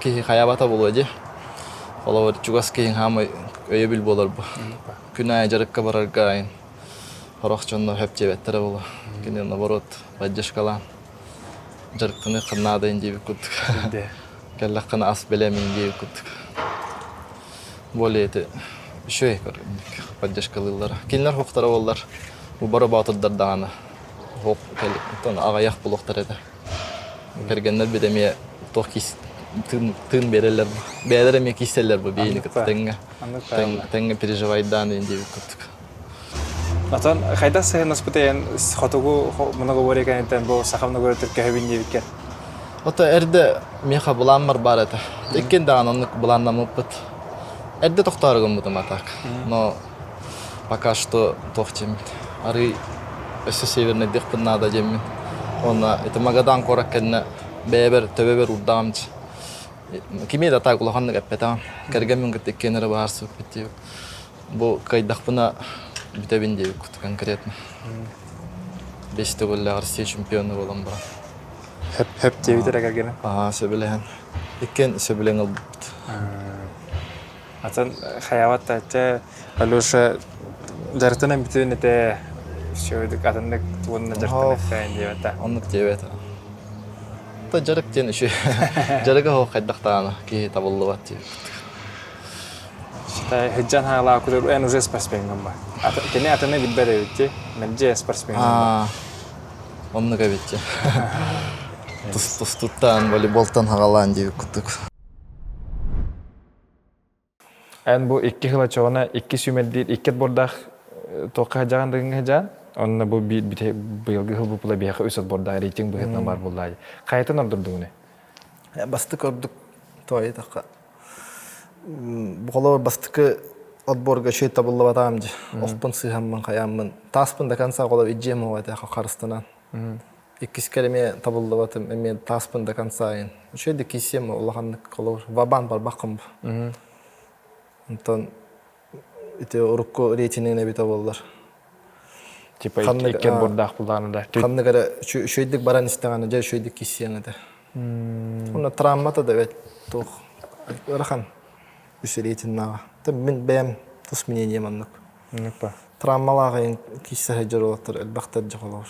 ки хаябата болуэди. Олар чугас кейин хамы өйөбүл болор бу. Күнай жарыкка барарга ин. Хорохчонно хеп жебеттер болу. Кине наоборот баджышкалан. жарыктыны кыннадайын деп күттүк. Де. Келлак кына ас белемин деп күттүк. Более это еще поддержкалылар. Кинлер хоктара боллар. Бу бара батырдар даганы. Хок тон агаяк булуктар эде. Кергеннер бидеме тох кис тын берелер. Бәдер эме киселер бу бейник теңге. Теңге переживает даны деп күттүк. Атан хайда сен аспытен хотугу мунага борекан тен бу сахамна көрөтүр кебин дебиккен. Ота эрде меха буламмар бар эте. Экен даганы буланнамыппыт. Эрде токтарыгым бутум атак. Но пока что тохтем. Ары өсө северный дехпын надо жемин. Она это Магадан кораккенне бебер төбебер урдамч. Кимеда так улаханны гаппета. Кергемин гыттеккенере барсы битти. Бу кайдахпына битебин деп конкретно. Бесте голла Россия чемпионы болом бар. Хеп дебитер кергене. Сөбелен. Экен сөбелен алып. Атан хаяват тача алуша жартынан битен эте шөйдүк атандык туунна жартынан фэн дебата. Онлук дебета. Та жарык тен үшө. Жарыга хо кайдактааны ки табыллыбат деп. Та хеджан хала кудур эн уже спортсмен ба. Кене атаны билбере битти. Мен же спортсмен. Онны габитти. Туттан волейболтан хагалан деп күттүк. Эн бу 2 хыла чогона 2 сүмелдир 2 бордах тока жагандыгын хажан. Онна бу быйылгы хыл бупула бияка өсөт борда рейтинг быгытна бар буллай. Кайтын ордурдугуне. Басты көрдүк той така. Буголор бастыкы отборга шөй табылып атамжы. Окпун сыйхаммын каяммын. Таспын да конца голов иджем ота Карыстанан. Иккис келеме табылып атым. Эми таспын да концайын. Шөйдө кисем улаханнык колор. Вабан бар бакым. Онтон ите урукку рейтингине бите болдур. Типа 2 бордах булганында. Канны кара шөйдүк баран истеганы же шөйдүк кисеңде. Уна травмата да бет тох. Рахан. Үсерейтиннага. Мен бем тус мнением аннык. Нукпа. Травмалага киссе жоролоттор элбактар жолор.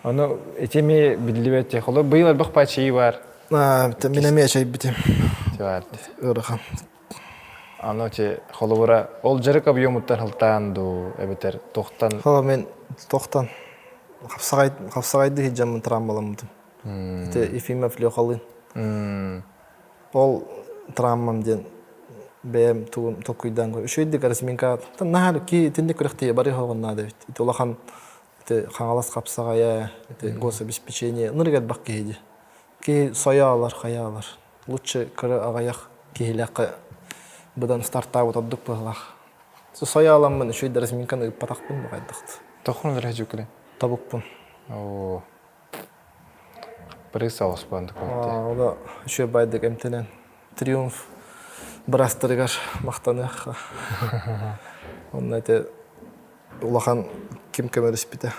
Аны этеме билибете холо быйыл бак пачи бар. Менеме чай битем. Бар. Рахан. Аноче холовара ол жарык объемуттан хылтанду эбетер тохтан. Хо мен тохтан. Капсагайды хиджамын травмаламдым. Те Ефимов Лёхалын. Ол травмамден бем тугум токуйдан го. Шөйдүк разминка. Нахал ки тинде көрөктө бары хогонна деп. Ит улахан те хаңалас капсагая, те гособеспечение ныргат бак кейди. Ки соялар, хаялар. Лучше кыры агаяк кейлакка будан старттап отдук булах. Сояламын шөйдүк разминканы патакпын багайдыкты. Тохун режукле. Табукпун. О. Приса оспанды конте. Ода шөй байдык эмтенен триумф брастыргар мактанык. Онна те улахан ким кемереспите.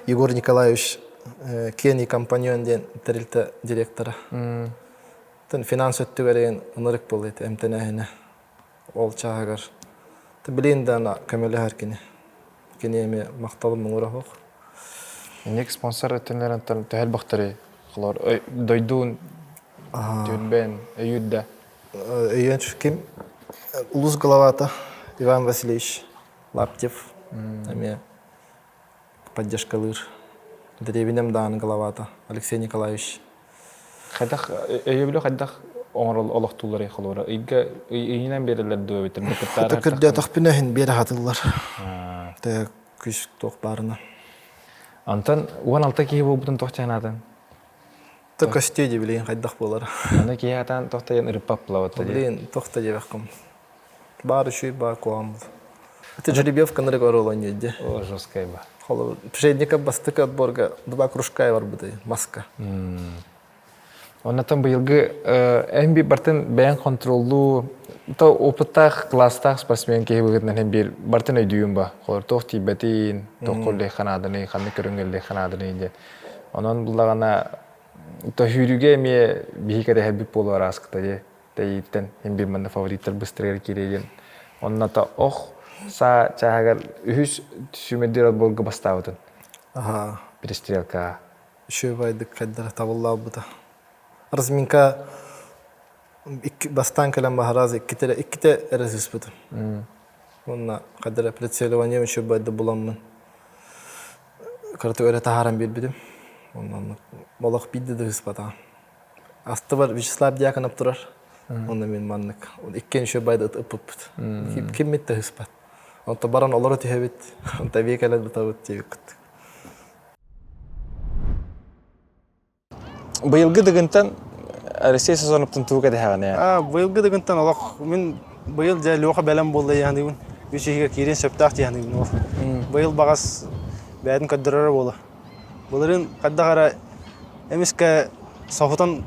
Егор Николаевич Кени компаньон ден терилте директора. Тен финанс өттүгөрен ынырык болду эмтенене. Ол чагар. Те билиндана камеле харкине. Кенеме макталым муңурак. Ник спонсор өтөнлөрөн тәһәл бактыры. Хлор дойдун Дюнбен Юдда. Эйенч ким? Улус Головата Иван Васильевич Лаптев. Ами поддержкалыр. Древинем дан Головата Алексей Николаевич. Хадах эйебле хадах оңрол олохтулары хлора. Игә ийнән берелер дөбетер бекеттар. Тәкердә тахпинәһин бере хатылар. Тә күш тохбарына. Антон 16 ки бу бутын тохтанатын. Та костеди билен хайдах болар. Аны ки ятан тохтаян ирпаплават. Билен тохта дебеккам. Бар шуй бар коам. Это жеребьевка на регороланье де. О, жесткая ба. Холо предника бастыка отборга 2 кружка бар будай маска. Оннан быйылгы эмби бартын бәян контроллу то опыттах класстах спортсмен ки быгытнан бир бартын өйдүм ба. Холор тохти бетин, тохколле ханадыны, ханны көрүнгөлле ханадыны де. Онон буллагана то хүрүгө ме бихикаде хабип болор аскта де. Тейттен эмби мында фавориттер быстрыгы киреген. Оннан та ох са чагар үһүс сүмедер болго бастабытын. Ага. Перестрелка. шөбайдык кайдара табылла бута. Разминка бастан калам бахараз икките эресис буту. Онна кайдара прицеливание шөбайды буламмын. Карты өре тахарам билбидим. Оннан молох бидди да испата. Асты бар Вячеслав Дьяконов турар. Онда мен маннык. Иккен шөбайды ыппыппыт. Ким митте испат. Онта баран олары тихебит. Онта векелет бутабыт тибиккыт. Быйылгы дыгынтан Ресей сезоныптын туга дехаган я. Быйылгы дегентен олох мен быйыл жа лоха белем болду яны бун. Үчеге кирен септак яны бун. Быйыл багас бәдин каддырары болду. Буларын каддагара эмиске софутан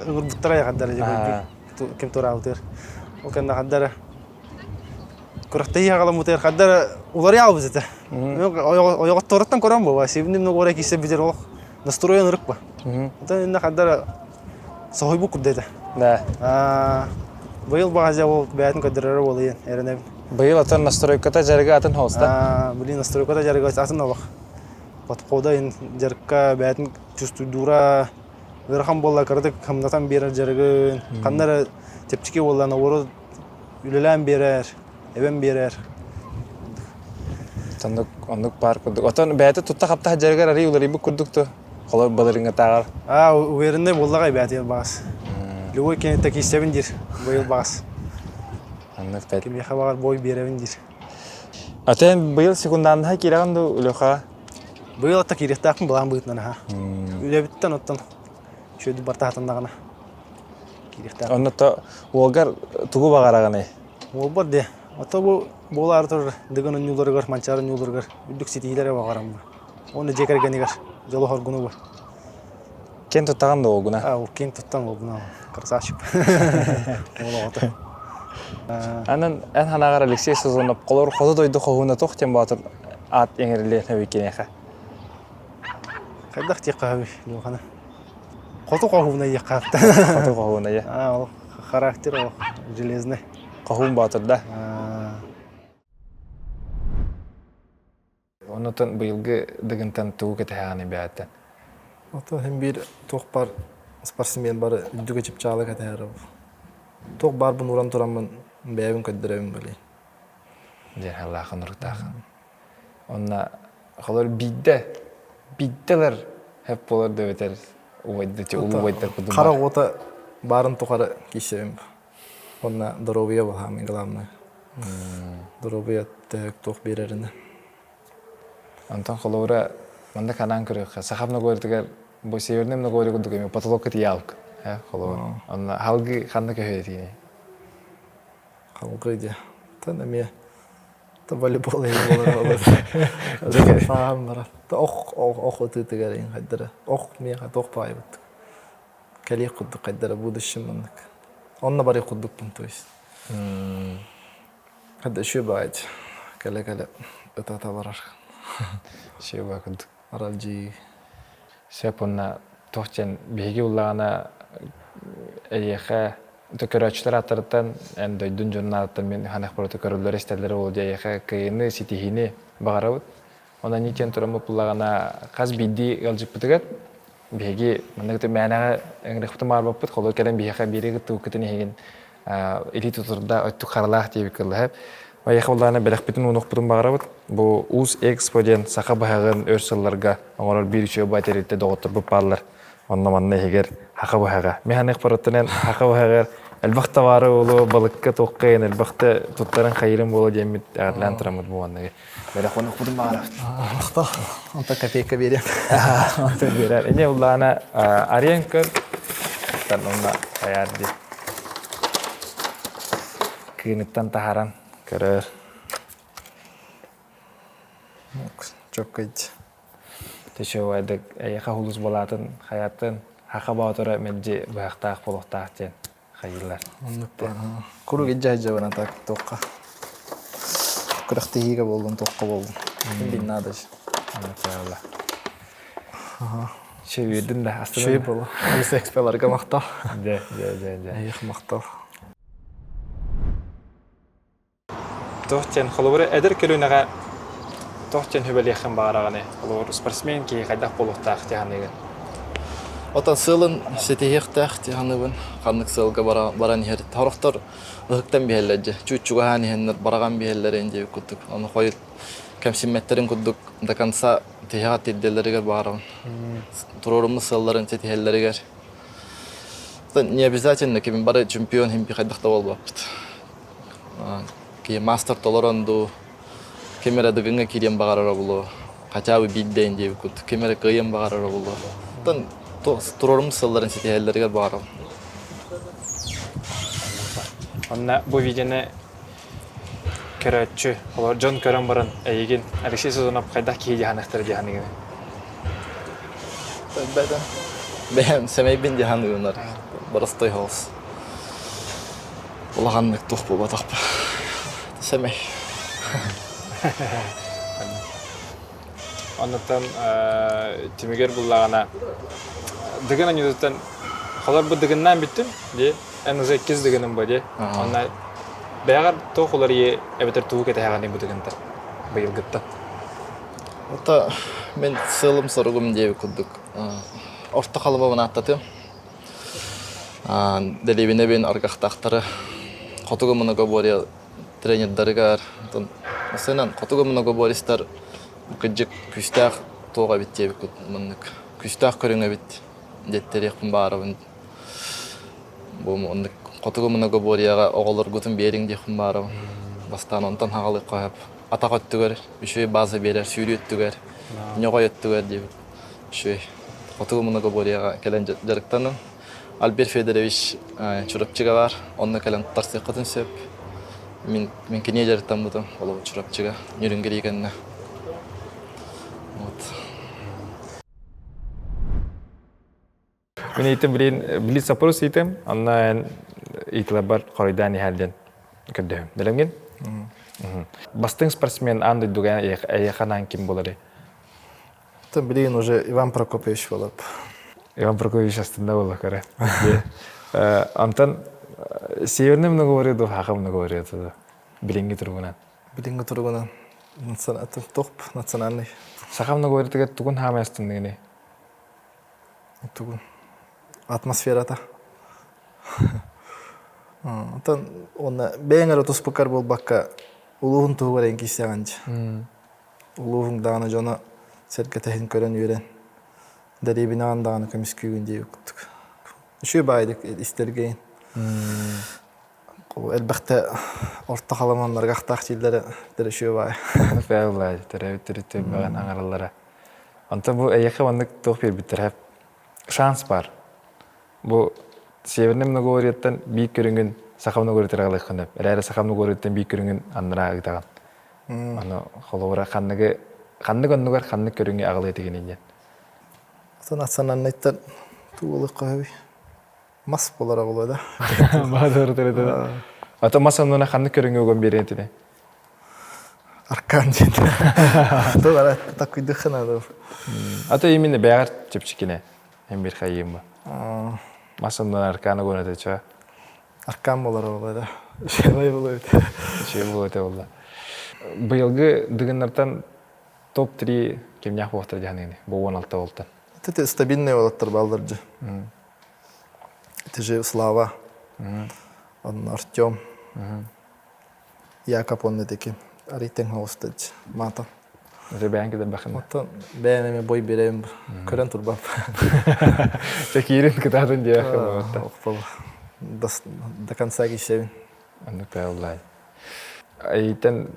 ырбуттара ягаддара жебе. Ким туралтыр. Ол канда каддара Курахтай ягала мутер каддара улар ял бизете. Мен оягот тораттан көрөм баба. Себиним ногора кисе бизер олох настроен ырыкпа. Это инна каддара сохойбу куддета. Да. Быйыл багажа ол бәтин каддырары болду ен эренеп. Быйыл атын настройката жарга атын холста. Блин, настройката жарга атын алак. Подхода ин жарка бәтин чувствуйдура верхам болла кырдык хамнатан берер жаргын. Кандара тепчике болла наворо үлелән берер, эбен берер. Ондук пар курдук. Отон бәті тутта қапта жаргар ари улар ибі курдукту. Қолар баларыңа тағар. Уверенде болдағай бәті ел бағас. Любой кенетті кейсебін дир, бөйіл бағас. Ондук бәт. Кемеха бағар бой беребін дир. Атен быйыл секундандыға керағанды үліға? Быйыл атта керектақын бұлан бұйтынан аға. Үлебіттен оттан шөйді барта хатындағына. Керектақын. Оннатта олғар туғы бағарағаны? Ол бар де. Ата бұл артыр дығын ұнюларығар, манчарын ұнюларығар, үлдік сетейлері бағарам ба. Оны жекергенігер, жолы хоргуну бар. Кен тұттаған да олғына? Ол кен тұттан олғына, қарсашып. Ол оғаты. Анын ән ханағар Алексей Созонов қолыр қоды дойды қоғуына тоқтен батыр ат еңірілеріне өйкенеға? Қайдақ тек қағып, леуғана. Қоты қоғуына ек қағыпты. Қоты қоғуына е? Ол характер, ол железный. Қоғуын батырда? Онытын бұйылғы дығынтан туғы кәтіғаны бәттен? Ото hem bir toq бар спортсмен бары үдүгө чип чаалы катары. Тоқ бар бун уран турамын бәйбин көддөрөм биле. Дер Аллахын ұрықтағын. Онна қалар бидделер хеп болар дөветер уайдды че улу уайддар кудым бар. Қара ота барын тоқары кишем. Онна здоровье бол хамин главное. Здоровье тоқ береріне. Антон қалауыра манда канан көріқ. Сақапна көрдігер бой севернемна көрі күдік еме потолок кіті ялк. Қалауыра. Онна халғы қанды көхедетіне? Халғы де. Тәні ме та волейбол болар. Сағам бар. Та оқ өтігер ең қайдары. Оқ меға тоқ бай бұд. Кәлей құдды қайдары будущем мандық. Онна бари құддық бұн тойс. Қайда шөй байд. Кәлі өтата барар. Шөй бай құддық. Арал жи. Сәп онна тоқчен бейге ұллағана әйеқа төкөрөчтөр аттарыттан әнді дүн жонна аттан мен ханақ бұры төкөрілер істерлері ол әйеқа кайыны сетихini бағарабыд. Онда некен тұрамы бұллағана қаз бейді ғалжып бұтығат. Бейге мұндағыты мәнәға әңіріқпіті марбаппыд. Қолы кәлін бейеқа бері ғытты үкітін еген елі тұтырда өтті қаралақ дейбі кілі. Әйеқа ұллағана бәліқпетін ұнық бұтын бағарабыд. Бұл ұз эксподен сақа бағағын өрсілларға оңырар бір үші бәтеретті доғыттыр бұп балылар. Онна манна егер хақа бұхаға. Механық барыттынан хақа бұхағар әлбақта бары олу балыққа тоққайын, әлбақта тұттарын қайырын болу демет әғірлән тұрамыд бұл маннаға. Бәлі қонық бұдың бағарабыд. Ақта, онта копейка берем. Онта берер. Әне ұллағана ариян көр. Онна аяр де. Күйініктен тахаран көрір. Çok kayıt. Teşekkür ederim. Ayakta hulus bolatın, hayatın, haka bağıtıra mence bağıqtaq, boluqtaq den hayırlar. Kuru gece cevana tak toqqa. Kırıqtı higa boldun, toqqa boldun. Bin nadaj. Anlatayallah. Şey verdin de aslında. Şey bolu. Biz eksperlarga maqtal. De. Ayıq maqtal. Toqten xolubura edir kölünaga Toqten hübel yaxın bağırağını. Olur, sportsmen ki qaydaq boluqtaq diyaniga. Отан сылын сетихтах тиханыбын каннык сылга баран хер тарохтор ыктан бихеллеже чучуга хани хеннер бараган бихеллерен же куттук аны койт кемсимметтерин куддук до конца тихат идделеригер барам турорумны сылларын сетихеллеригер не обязательно кем бары чемпион хим бихадахта болбапт ки мастер толоронду кемера дыгынга кирен багарара було хотя бы бидден же кут кемера кыйын багарара було тан турорум сылларын сетихеллеригер барам. Онна бу видеоны көрөтчү, олар Джон көрөн баран эйген Алексей Сазонов кайда кийди ханактар жаһаныгы. Ben semey jahan unar. Barasтой холс. Улаганнык тух бу батакпа. Семей. Оннан тимегер буллагана дыгына нюзтан халар бу дыгыннан биттим де эн уже 2 дыгынын бар де. Онна бягар тохулар е эбетер туу кете хаганы бу дыгынта. Быйыл гытта. Ота мен сылым соргум деп куддук. Орта калыбын аттатым. Делебине бен аргахтактары котугу много боря тренердарыгар. Масынан котугу много бористар кыжык күстак тоога биттеп кудмыннык. Күстак көрүңө бит. Деттерекпин баарыбын. Бу мындык котугу много боряга оголор гутун бериң депин баарыбын. Бастан онтан хагалы коюп атак өттүгөр, үшөй база берер, сүйрөттүгөр, нёгой өттүгөр деп. Үшөй котугу много боряга келен жарыктаны Альберт Федорович чурапчыга бар, онна келен тарсы кытын сөп. Мен кине жарыктан бутум, ол чурапчыга нүрүнгөр ийгенне. Вот. Мен айтым билет запрос айтым, анна итлабар коройдан халден көрдөм. Делемген? Бастың спортсмен анды дуган аяқанан ким болары? Там билин уже Иван Прокопьевич болуп. Иван Прокопьевич астында болу кара. Антон северный много говорит, хакам много говорит. Билинги тургунан. Билинги тургунан. Топ национальный. Сакам много говорит, que тугун хам астында не. Тугун. Атмосферата. Антон он беңер отуспукар болбакка улуун тугурен кисяганчы. Улуун даны жона серкетехин көрөн үйрен. Деребинан даны комискүйүн деп күттүк. Үшө байдык истергейин. Элбекте орта каламандар гактак жилдери үшө бай. Файлай, теребиттерите баган аңаралара. Антон бу аяка вандык тох бербиттер шанс бар. Бу северный много говориттан бийик көрүнгөн сакамны көрөтөр алайкын. Эрэ сакамны көрөттөн бийик көрүнгөн аннара агытаган. Аны холовра канныгы оннугар канны көрүнгө агылы деген экен. Сон национальныйттан туулы кайбы. Мас болара болду. Баадыр терете. Ата масамнына канны көрүнгөгөн беретине. Аркан жинде. Товара такой дыхана. Ата именно бягар чепчикине. Эм бир хайым. Масамнына арканы көрөтөчө. Аркан болара болду. Шебай болду. Шебай болду. Быйылгы дыгыннардан топ-3 кемнях болуптар жаныгы. Бу 16 болду. Это стабильный болоттар балдыржы. Это же Слава. Он Артём. Якоб он такие. Аритен хостедж. Мата. Это бянки да бахна. Мата бяне бой берем. Көрөн турбап. Такирин кытатын жака. До конца кишевин. Аны пайлай. Айтан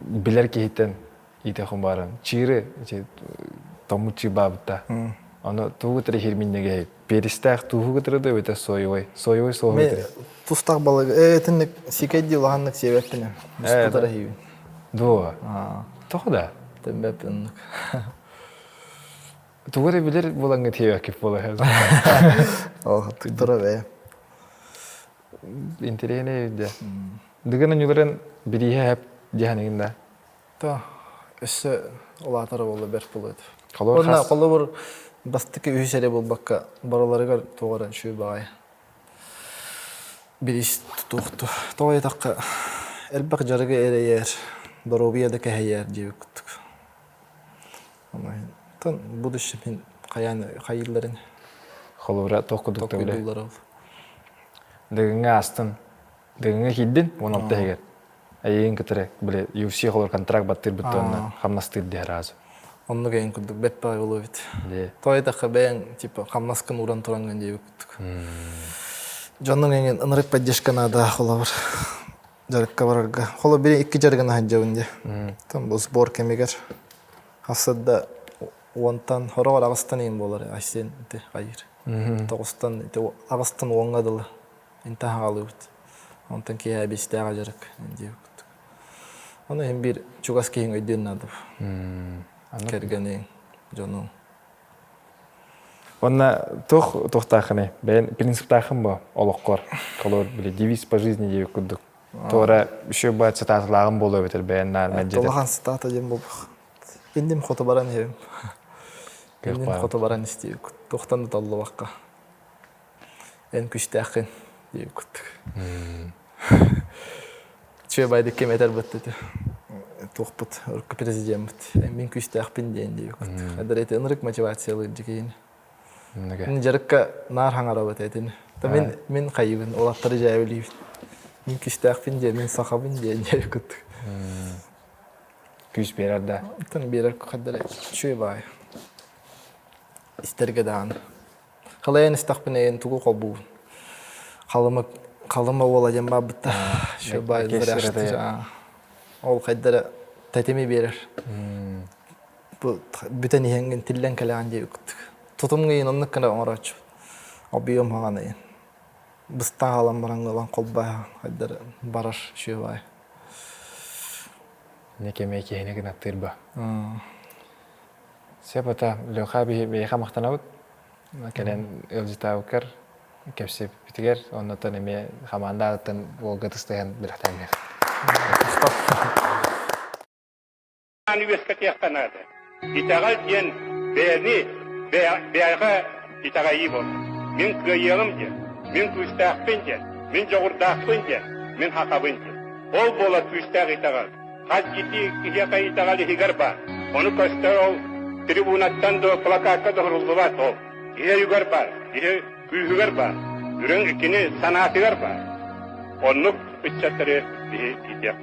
билер кейтен ите хумбарын. Чиры томучи бабта. Аны тугутыр хирминнеге перистах тугутырды өтө союй. Союй союй. Тустак балык этинник сикеди лаганнык себептене. Мустатара хиби. До. Тохда. Тембепинник. Тугуры билер булаңга тебекип боло. О, туйдыра бе. Интерене де. Дыгана нюларын бирие хеп жаһанында. Та, эсе олатары болду бер болду. Колор колор бастыки үйсере болбакка бараларыгар тоғаран шүй бай. Бирис тутукту. Тоғай такка элбак жарыга эрейер, доробияда кехейер деп күттүк. Тан будущий мен кайырларын. холора тохкудукта биле. Токуйдулар ол. Дыгыңа астын. Дыгыңа хиддин 16 хегер. Айын кытыры биле UFC холор контракт баттыр бүттөннө хамнастыр дер разы. Онну кейин кудук бетпай болу бит. Де. Тойдакы бээн типа хамнаскын уран туранган дей кудук. Жонун эңен ынырык поддержка надо холор. Жарыкка барарга. Холор бири 2 жаргана хаджабын. Там бу сбор кемегер. Хасадда онтан хорор агыстан эң болар. Айсен те айыр. Тогустан те агыстан оңгадылы. Инта халыбыт. Онтан кия бистага жарык дей кудук. Оны эм бир чугас кейин өйдөн надо. Кергенең жону. Онна тохтахыны. Бен принциптахым бу олоққор. Колор биле девиз по жизни дей кудук. Тора еще бат цитатлагым болу бетер бен нар мәҗәдә. Толаган цитата дем бу. Индим хото баран ем. Индим хото баран истеп. Тохтанды таллы бакка. Эн күчтәхин дей кудук. Чөй байды кеметер бетте. Тохпут өркө президент. Мен күчтәхпин дей кудук. Адырет энрик мотивациялы дигейин. Мен жарыкка нар хаңара бететин. Та мен кайыбын олаттары жайбылып. Мен күчтәхпин дей, мен сахабын дей кудук. Күч берәрдә. Тан берер кадәр чөй бай. Истерге дан. Халаян истахпинен тугу кабу. Калыма ола жамба битта. Чөй бай зырашты. Ол кадәр тәтеме берер. Бу бүтән иһенген тиллән калган дей кудук. Тутумгы онны кына оңрач. Объем хаганы. Быста алам барангылан колба кадәр бараш чөй бай. Некеме киһине генә тырба. Сепата лөха бейха мактанабыт. Келен элҗитаукер кепсеп битигер, оннан эме хаманда атын волгатыстан бирәтәме. Университет яктанады. Итагал ден бәни бәйга итагайыбы. Мен кыйыгым ден, мен күстәкпен ден, мен жогурдакпен ден, мен хакабын ден. Ол бола күстәк итагал. Хат ити кияка итагал хигарба. Оны костау трибунаттан до плакатка дорулдулат ол. Ие югарба, ие күйүгарба. Үрөң икини санатыгарба. Оннук үччәттәре итәк.